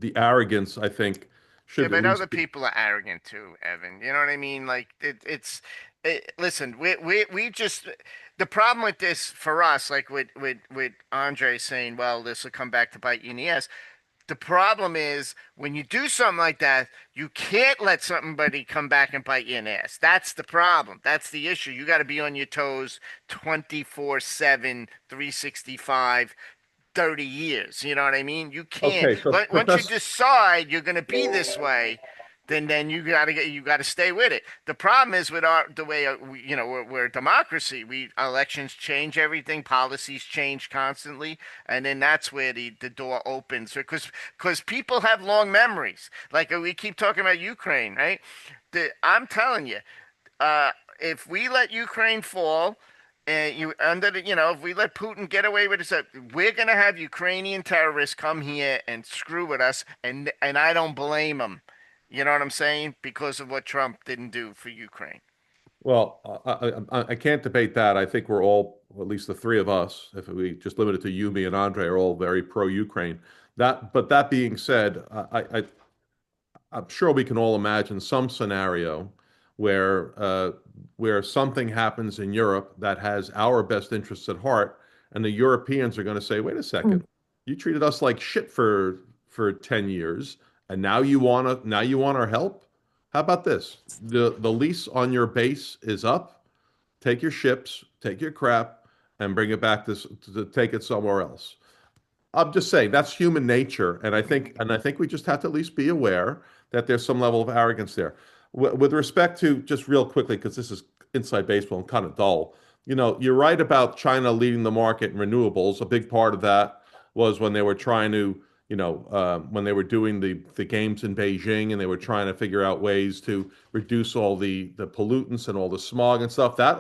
the arrogance, I think, Yeah, should at but other least be. people are arrogant too, Evan. You know what I mean? Like listen, we just the problem with this for us, like with Andre saying, well, this will come back to bite you in the ass. The problem is when you do something like that, you can't let somebody come back and bite you in the ass. That's the problem. That's the issue. You got to be on your toes 24/7, 365. 30 years. You know what I mean? You can't. Okay, so Once you Professor. decide you're going to be this way, then you got to stay with it. The problem is with the way we're a democracy. We elections change everything, policies change constantly, and then that's where the door opens because people have long memories. Like we keep talking about Ukraine, right? I'm telling you, uh, if we let Ukraine fall, and if we let Putin get away with it, we're gonna have Ukrainian terrorists come here and screw with us, and I don't blame them. You know what I'm saying? Because of what Trump didn't do for Ukraine. Well, I can't debate that. I think we're all, or at least the three of us, if we just limit it to you, me, and Andre, are all very pro-Ukraine. But that being said, I'm sure we can all imagine some scenario where where something happens in Europe that has our best interests at heart, and the Europeans are going to say, "Wait a second, you treated us like shit for 10 years, and now you want our help? How about this? The lease on your base is up. Take your ships, take your crap, and bring it back to take it somewhere else." I'm just saying that's human nature, and I think we just have to at least be aware that there's some level of arrogance there. With respect to, just real quickly, because this is inside baseball and kind of dull. You're right about China leading the market in renewables. A big part of that was when they were trying to, when they were doing the games in Beijing, and they were trying to figure out ways to reduce all the pollutants and all the smog and stuff. That's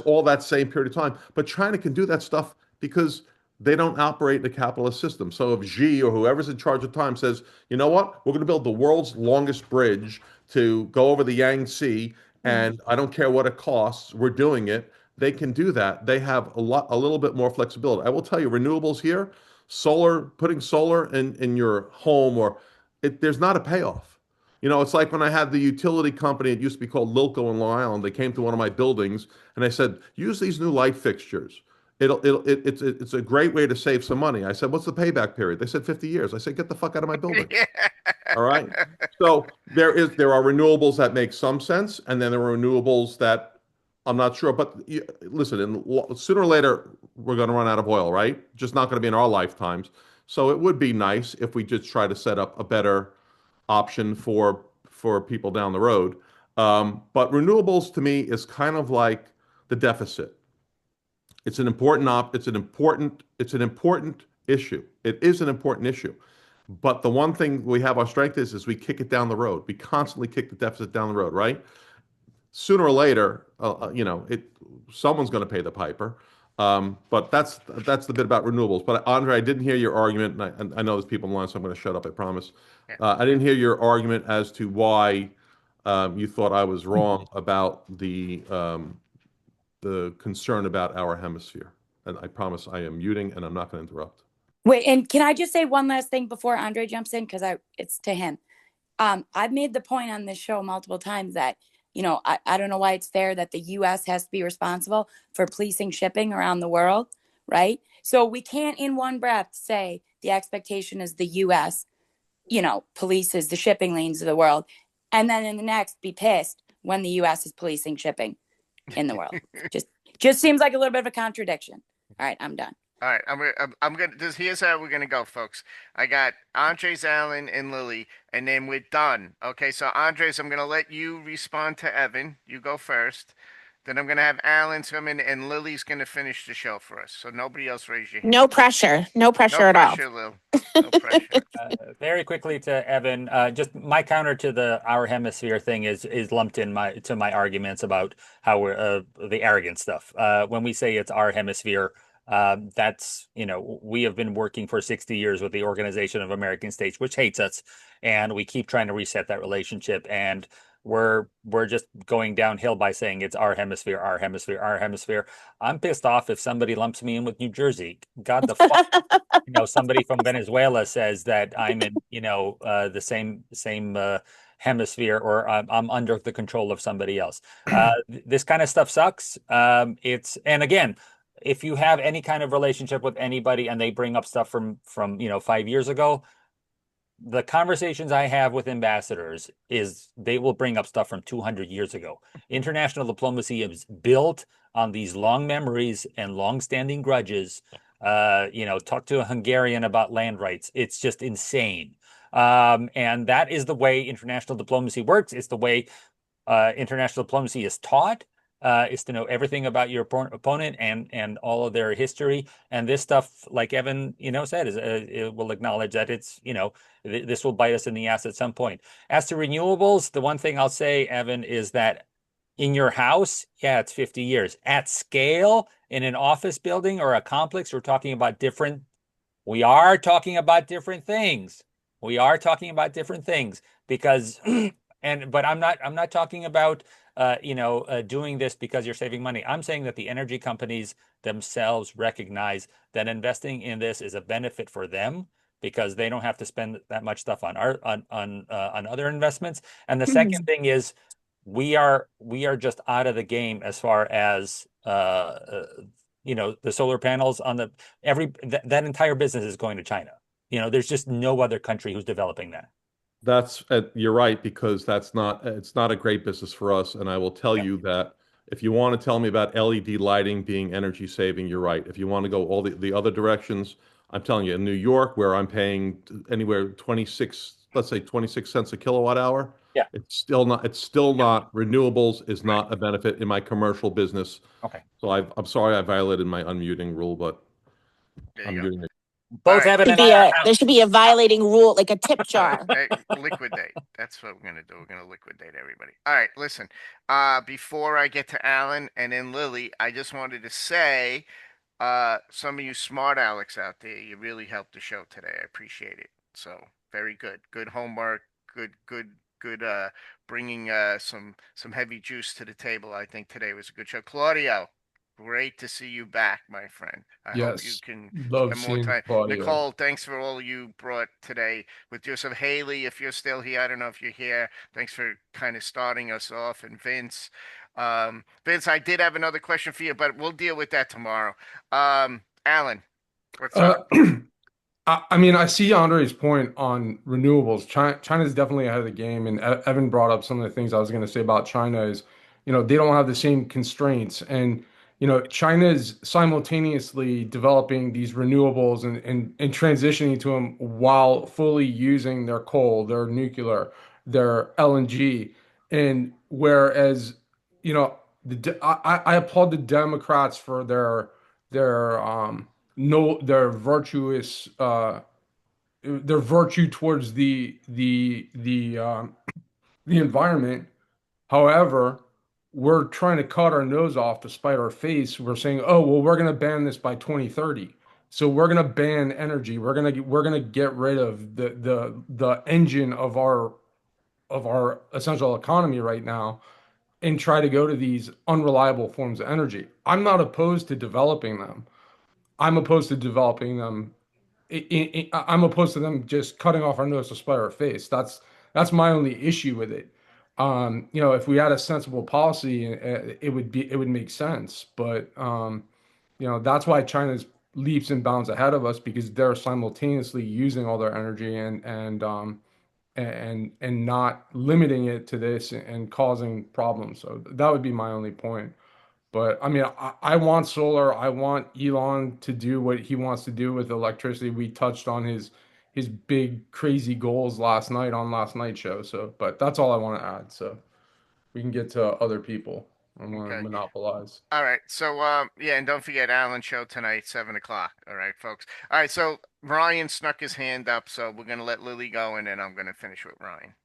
all that same period of time. But China can do that stuff because they don't operate in a capitalist system. So if Xi or whoever's in charge at the time says, you know what, we're going to build the world's longest bridge to go over the Yangtze, and I don't care what it costs, we're doing it. They can do that. They have a little bit more flexibility. I will tell you, renewables here, putting solar in your home, there's not a payoff. It's like when I had the utility company, it used to be called Lilco in Long Island. They came to one of my buildings and they said, use these new light fixtures. It's a great way to save some money. I said, what's the payback period? They said 50 years. I said, get the fuck out of my building. Yeah. All right. So there are renewables that make some sense, and then there are renewables that I'm not sure. But listen, sooner or later we're going to run out of oil, right? Just not going to be in our lifetimes. So it would be nice if we just try to set up a better option for people down the road. But renewables to me is kind of like the deficit. It's an important issue. It is an important issue. But the one thing we have our strength is we kick it down the road. We constantly kick the deficit down the road, right? Sooner or later, someone's going to pay the piper. But that's the bit about renewables. But Andre, I didn't hear your argument, and I know there's people in line, so I'm going to shut up. I promise. Yeah. I didn't hear your argument as to why you thought I was wrong about the concern about our hemisphere. And I promise I am muting, and I'm not going to interrupt. Wait, and can I just say one last thing before Andre jumps in? Because it's to him. I've made the point on this show multiple times that, I don't know why it's fair that the US has to be responsible for policing shipping around the world, right? So we can't in one breath say the expectation is the US, polices the shipping lanes of the world, and then in the next be pissed when the US is policing shipping in the world. just seems like a little bit of a contradiction. All right, I'm done. All right, I'm gonna. Here's how we're gonna go, folks. I got Andres, Allen, and Lily, and then we're done. Okay, so Andres, I'm gonna let you respond to Evan. You go first. Then I'm gonna have Alan come in, and Lily's gonna finish the show for us. So nobody else raise your hand. No pressure. No No pressure at all. pressure, Lil. No pressure. Very quickly to Evan, just my counter to the our hemisphere thing is lumped in my arguments about how we're the arrogant stuff. When we say it's our hemisphere, that's we have been working for 60 years with the Organization of American States, which hates us, and we keep trying to reset that relationship, and we're just going downhill by saying it's our hemisphere, our hemisphere, our hemisphere. I'm pissed off if somebody lumps me in with New Jersey. God the fuck. Somebody from Venezuela says that I'm in, the same hemisphere, or I'm under the control of somebody else. This kind of stuff sucks. And again, if you have any kind of relationship with anybody and they bring up stuff from 5 years ago, the conversations I have with ambassadors is they will bring up stuff from 200 years ago. International diplomacy is built on these long memories and long-standing grudges. Talk to a Hungarian about land rights. It's just insane. And that is the way international diplomacy works. It's the way international diplomacy is taught. Is to know everything about your opponent and all of their history. And this stuff, like Evan, said, is it will acknowledge that it's, this will bite us in the ass at some point. As to renewables, the one thing I'll say, Evan, is that in your house, yeah, it's 50 years. At scale, in an office building or a complex, we are talking about different things. We are talking about different things because, but I'm not talking about doing this because you're saving money. I'm saying that the energy companies themselves recognize that investing in this is a benefit for them because they don't have to spend that much stuff on other investments. And the second thing is we are just out of the game as far as the solar panels on that entire business is going to China. There's just no other country who's developing that. You're right, because it's not a great business for us. And I will tell you that if you want to tell me about LED lighting being energy saving, you're right. If you want to go all the other directions, I'm telling you, in New York, where I'm paying anywhere 26, let's say 26 cents a kilowatt hour, yeah, it's still not renewables is not a benefit in my commercial business. Okay. So I'm sorry I violated my unmuting rule, but I'm muting it. Both Evan and I there should be a violating rule, like a tip jar. Liquidate. That's what we're gonna do. We're gonna liquidate everybody. All right, listen. Before I get to Alan and then Lily, I just wanted to say, some of you smart Alex out there, you really helped the show today. I appreciate it. So very good. Good homework. Good. Bringing some heavy juice to the table. I think today was a good show. Claudio, great to see you back, my friend. I hope you Yes, can love spend more seeing time. Claudio. Nicole, thanks for all you brought today with Joseph. Haley, if you're still here, I don't know if you're here. Thanks for kind of starting us off. And Vince, I did have another question for you, but we'll deal with that tomorrow. Alan, what's up? I mean, I see Andre's point on renewables. China's definitely ahead of the game, and Evan brought up some of the things I was going to say about China is, they don't have the same constraints, and China is simultaneously developing these renewables and transitioning to them while fully using their coal, their nuclear, their LNG, and whereas, I applaud the Democrats for their no their virtuous their virtue towards the environment. However, we're trying to cut our nose off to spite our face. We're saying, "Oh, well, we're going to ban this by 2030. So we're going to ban energy. We're going to get rid of the engine of our essential economy right now and try to go to these unreliable forms of energy." I'm not opposed to developing them. I'm opposed to developing them. I'm opposed to them just cutting off our nose to spite our face. That's my only issue with it. If we had a sensible policy, it would make sense. But that's why China's leaps and bounds ahead of us, because they're simultaneously using all their energy and not limiting it to this and causing problems. So that would be my only point. But I mean, I want solar. I want Elon to do what he wants to do with electricity. We touched on his big crazy goals last night on last night's show. So, but that's all I want to add. So we can get to other people. I want to Okay. monopolize. All right. So, yeah, and don't forget Alan's show tonight, 7 o'clock. All right, folks. All right. So Ryan snuck his hand up, so we're gonna let Lily go, and then I'm gonna finish with Ryan.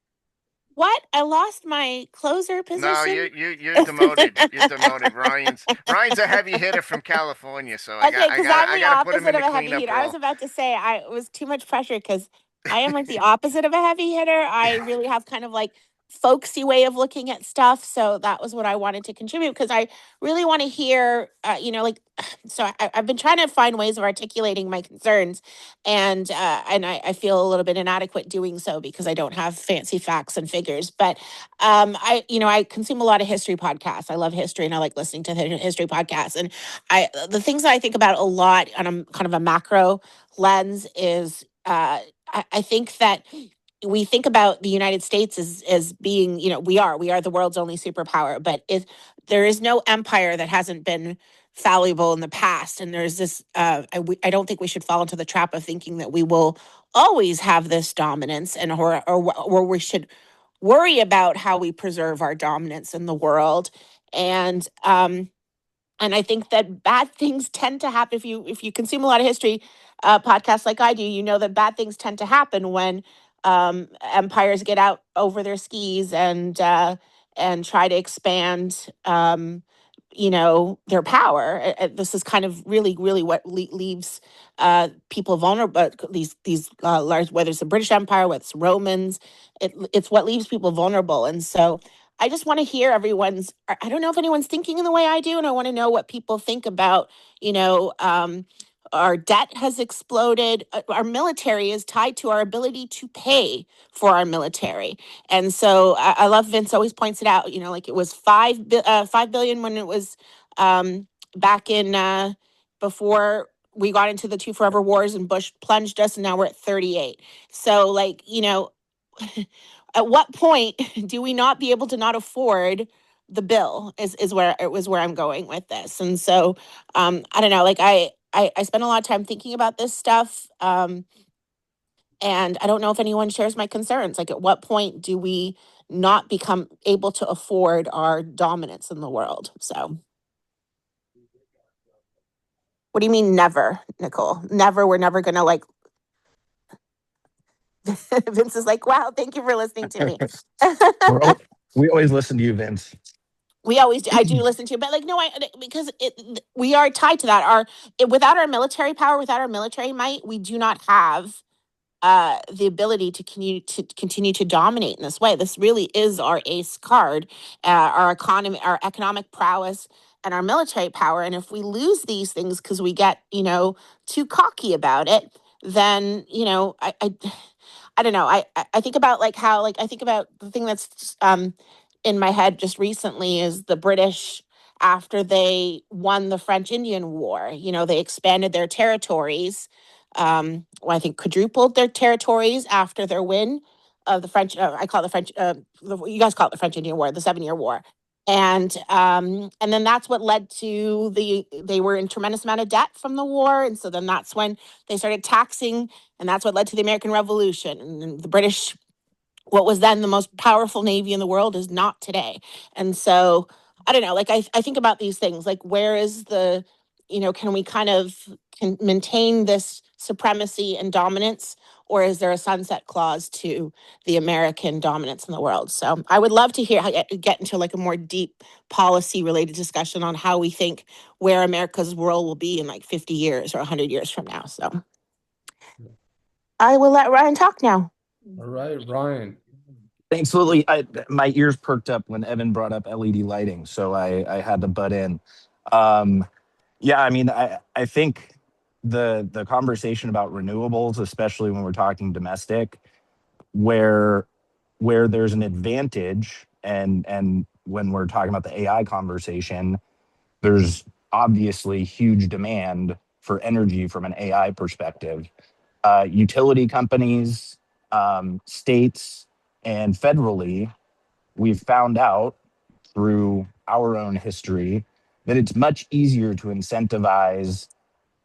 What? I lost my closer No, position? you're demoted. You're demoted. Ryan's a heavy hitter from California, so I Okay, got I because got I'm I the got to put him in opposite the of a heavy cleanup hitter. I was role. about to say it was too much pressure because I am like the opposite of a heavy hitter. I really have kind of like folksy way of looking at stuff. So that was what I wanted to contribute because I really want to hear, so I've been trying to find ways of articulating my concerns, and I feel a little bit inadequate doing so because I don't have fancy facts and figures. But I consume a lot of history podcasts. I love history and I like listening to the history podcasts. And the things that I think about a lot on a kind of a macro lens is I think that we think about the United States as being, we are the world's only superpower, but there is no empire that hasn't been fallible in the past, and there's this. I don't think we should fall into the trap of thinking that we will always have this dominance, and or we should worry about how we preserve our dominance in the world, and I think that bad things tend to happen if you consume a lot of history podcasts like I do. You know that bad things tend to happen when empires get out over their skis and try to expand. Their power. This is kind of really what leaves people vulnerable. These large, whether it's the British Empire, whether it's Romans, it's what leaves people vulnerable. And so I just want to hear everyone's. I don't know if anyone's thinking in the way I do, and I want to know what people think about. Our debt has exploded. Our military is tied to our ability to pay for our military, and so I love Vince always points it out. Like it was 5 billion when it was back in before we got into the two forever wars and Bush plunged us, and now we're at 38. So at what point do we not be able to not afford the bill is where it was where I'm going with this. And so I don't know, like I spend a lot of time thinking about this stuff. And I don't know if anyone shares my concerns. Like, at what point do we not become able to afford our dominance in the world? So, what do you mean, never, Nicole? Never, we're never going to like. Vince is like, wow, thank you for listening to me. We always listen to you, Vince. We always do. I do listen to you, but no, because we are tied to that. Without our military power, without our military might, we do not have the ability to continue to dominate in this way. This really is our ace card, our economy, our economic prowess, and our military power. And if we lose these things because we get too cocky about it, then I don't know. I think about I think about the thing that's in my head just recently is the British after they won the French Indian War. They expanded their territories. I think quadrupled their territories after their win of the French. I call it the French. You guys call it the French Indian War, the 7-Year War. And then that's what led to they were in tremendous amount of debt from the war, and so then that's when they started taxing, and that's what led to the American Revolution. And the British, what was then the most powerful navy in the world, is not today. And so I don't know, like I think about these things, like where is can we kind of maintain this supremacy and dominance or is there a sunset clause to the American dominance in the world? So I would love to hear how get into like a more deep policy related discussion on how we think where America's world will be in like 50 years or 100 years from now. So I will let Ryan talk now. All right, Ryan. Thanks, Lily. My ears perked up when Evan brought up LED lighting, so I had to butt in. Um, yeah, I mean, I think the conversation about renewables, especially when we're talking domestic, where there's an advantage, and when we're talking about the AI conversation, there's obviously huge demand for energy from an AI perspective. Utility companies, states, and federally, we've found out through our own history that it's much easier to incentivize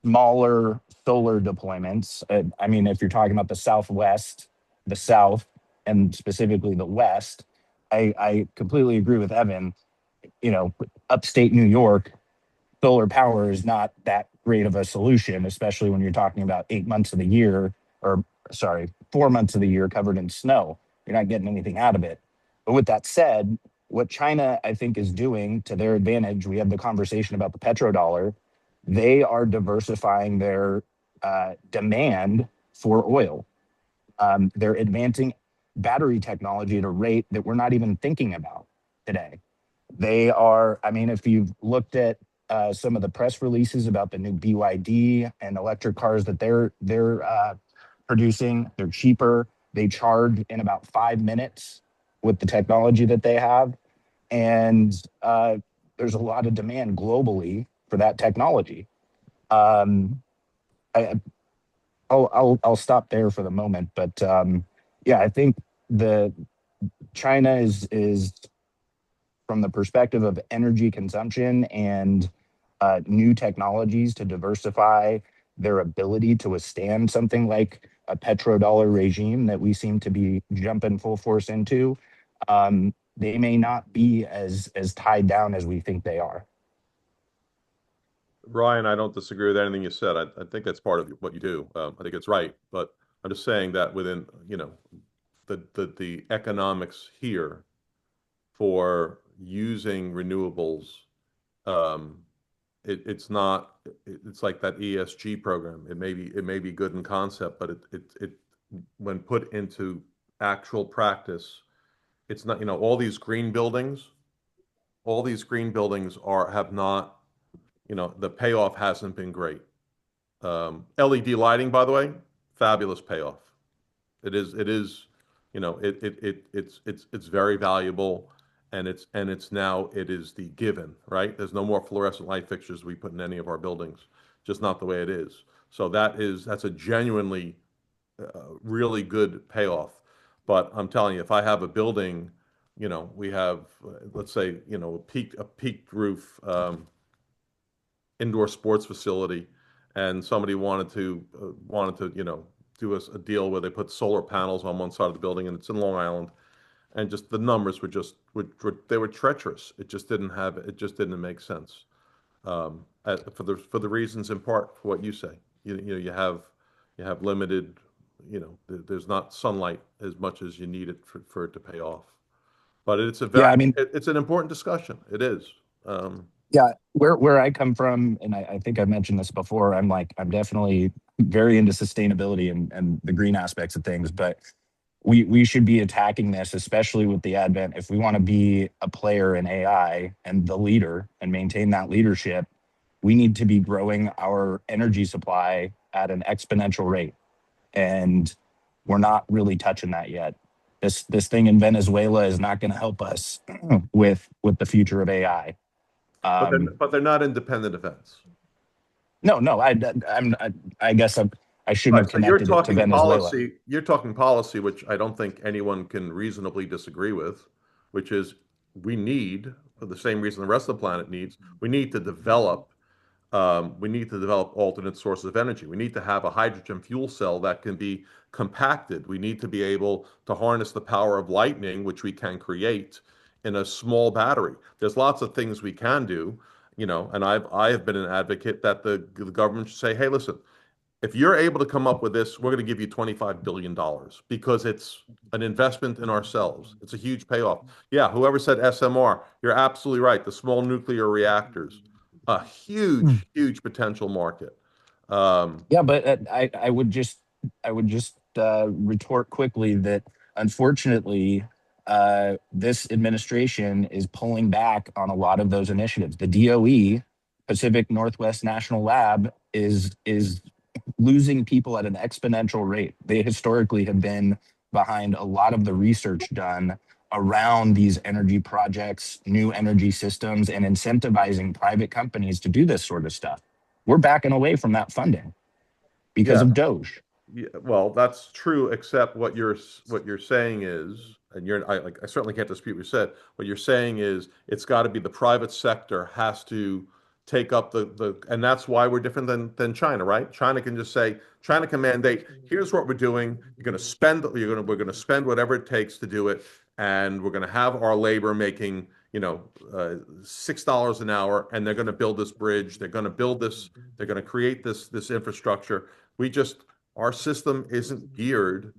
smaller solar deployments. I mean, if you're talking about the Southwest, the South, and specifically the West, I completely agree with Evan. You know, upstate New York, solar power is not that great of a solution, especially when you're talking about 8 months of the year, or sorry, 4 months of the year covered in snow. You're not getting anything out of it. But with that said, what China, I think, is doing to their advantage, we had the conversation about the petrodollar. They are diversifying their demand for oil. They're advancing battery technology at a rate that we're not even thinking about today. They are, I mean, if you've looked at some of the press releases about the new BYD and electric cars that they're producing, they're cheaper. They charge in about 5 minutes with the technology that they have, and there's a lot of demand globally for that technology. Um, I, I'll stop there for the moment, but yeah, I think the China is from the perspective of energy consumption and new technologies to diversify their ability to withstand something like a petrodollar regime that we seem to be jumping full force into. They may not be as tied down as we think they are. Ryan, I don't disagree with anything you said. I think that's part of what you do. I think it's right, but I'm just saying that within, the economics here for using renewables, um, it's not. It's like that ESG program. It may be good in concept, but it when put into actual practice, it's not. All these green buildings have not. The payoff hasn't been great. LED lighting, by the way, fabulous payoff. It is, it's very valuable, and it is the given, right? There's no more fluorescent light fixtures we put in any of our buildings, just not the way it is. So that's a genuinely really good payoff. But I'm telling you, if I have a building, we have, let's say, a peaked roof, indoor sports facility, and somebody wanted to do a deal where they put solar panels on one side of the building, and it's in Long Island, and just the numbers they were treacherous. It just didn't make sense, for the reasons in part for what you say. You have limited. There's not sunlight as much as you need it for it to pay off. But Yeah, I mean, it's an important discussion. It is. Um, yeah, where I come from, and I think I mentioned this before, I'm definitely very into sustainability and the green aspects of things, but we should be attacking this, especially with the advent. If we want to be a player in AI and the leader and maintain that leadership, we need to be growing our energy supply at an exponential rate. And we're not really touching that yet. This thing in Venezuela is not going to help us with the future of AI. but they're Um, but they're not independent events. no, no, I guess I shouldn't Right. have So you're connected it to talking Venezuela. policy, you're talking policy, which I don't think anyone can reasonably disagree with, which is we need, for the same reason the rest of the planet needs, we need to develop alternate sources of energy. We need to have a hydrogen fuel cell that can be compacted. We need to be able to harness the power of lightning, which we can create in a small battery. There's lots of things we can do, and I have been an advocate that the government should say, hey, listen, if you're able to come up with this, we're going to give you $25 billion because it's an investment in ourselves. It's a huge payoff. Yeah, whoever said SMR, you're absolutely right. The small nuclear reactors, a huge, huge potential market. Yeah, but I would just retort quickly that unfortunately, this administration is pulling back on a lot of those initiatives. The DOE, Pacific Northwest National Lab, is losing people at an exponential rate. They historically have been behind a lot of the research done around these energy projects, new energy systems, and incentivizing private companies to do this sort of stuff. We're backing away from that funding because yeah, of Doge. yeah, well, that's true, except what you're saying is, and I certainly can't dispute what you said. What you're saying is it's got to be the private sector has to take up and that's why we're different than China, right? China can mandate, here's what we're doing. We're going to spend whatever it takes to do it, and we're going to have our labor making, $6 an hour, and they're going to build this bridge. They're going to create this infrastructure. We just Our system isn't geared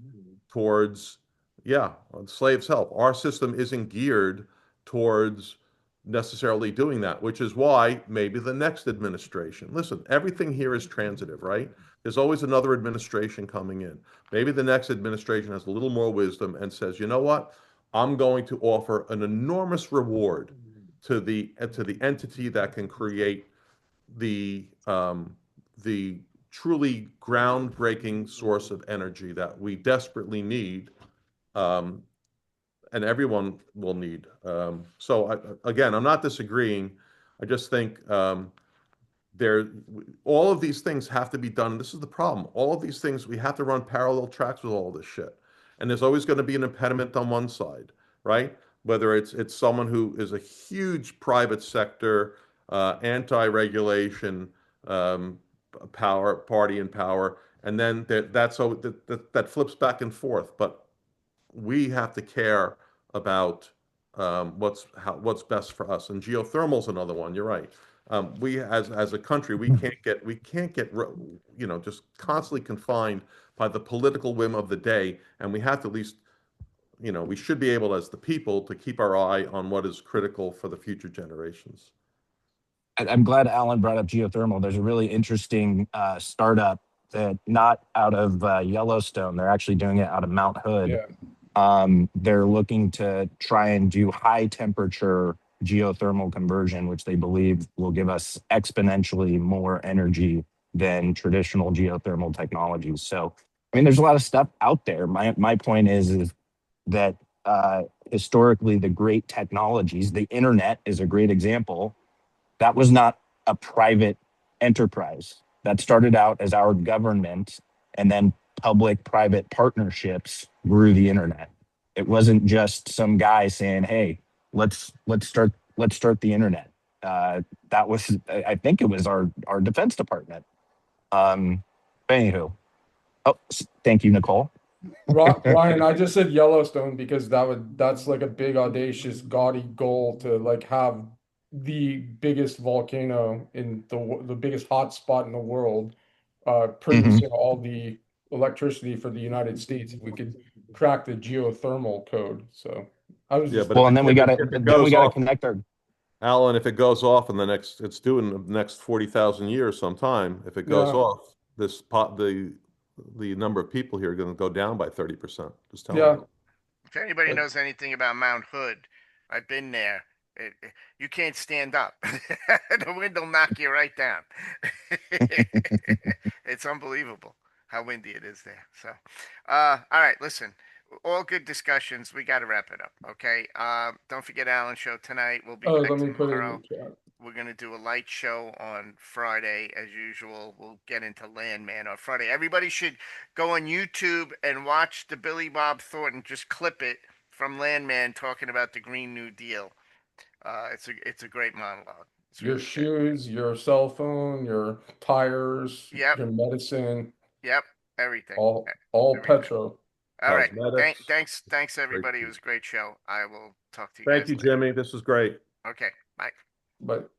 towards, yeah, slaves help. Our system isn't geared towards necessarily doing that, which is why maybe the next administration, listen, everything here is transitive, right? There's always another administration coming in. Maybe the next administration has a little more wisdom and says, you know what? I'm going to offer an enormous reward to the entity that can create the truly groundbreaking source of energy that we desperately need, um, and everyone will need. Again, I'm not disagreeing. I just think there, all of these things have to be done. This is the problem. All of these things, we have to run parallel tracks with all this shit. And there's always going to be an impediment on one side, right? Whether it's someone who is a huge private sector, anti-regulation, um, power party in power, and then that flips back and forth. But we have to care about what's best for us. And geothermal is another one. You're right. We as a country, we can't get just constantly confined by the political whim of the day, and we have to at least, we should be able as the people to keep our eye on what is critical for the future generations. I'm glad Alan brought up geothermal. There's a really interesting startup that not out of Yellowstone. They're actually doing it out of Mount Hood. Yeah. They're looking to try and do high temperature geothermal conversion, which they believe will give us exponentially more energy than traditional geothermal technologies. So, I mean, there's a lot of stuff out there. My point is that historically, the great technologies, the internet is a great example. That was not a private enterprise. That started out as our government, and then public private partnerships grew the internet. It wasn't just some guy saying, "Hey, let's start the internet." That was, I think, it was our Defense Department. Um, Anywho, oh, thank you, Nicole. Ryan, I just said Yellowstone because that's like a big audacious gaudy goal to like have the biggest volcano in the biggest hot spot in the world Mhm. producing all the electricity for the United States if we could crack the geothermal code. So I was Yeah, just but if Well, it and then we if got it to if it then we goes got to off, connect our. Alan, if it goes off in it's due in the next 40,000 years sometime. If it goes yeah, off, the number of people here are going to go down by 30%. Just telling yeah. you. If anybody But knows anything about Mount Hood, I've been there. You can't stand up. The wind will knock you right down. It's unbelievable how windy it is there. So, all right, listen. All good discussions. We got to wrap it up. Okay. Don't forget Alan's show tonight. We'll be back let me put it in the tomorrow. chat. We're going to do a light show on Friday, as usual. We'll get into Landman on Friday. Everybody should go on YouTube and watch the Billy Bob Thornton. Just clip it from Landman talking about the Green New Deal. It's a great monologue. It's Your really good. shoes, your cell phone, your tires, Yep, your medicine, yep, everything, all everything. petro. All right. Cosmetics. Thanks Great. everybody. It was a great show. I will talk to you Thank guys you, later. Jimmy. This was great. Okay, bye. But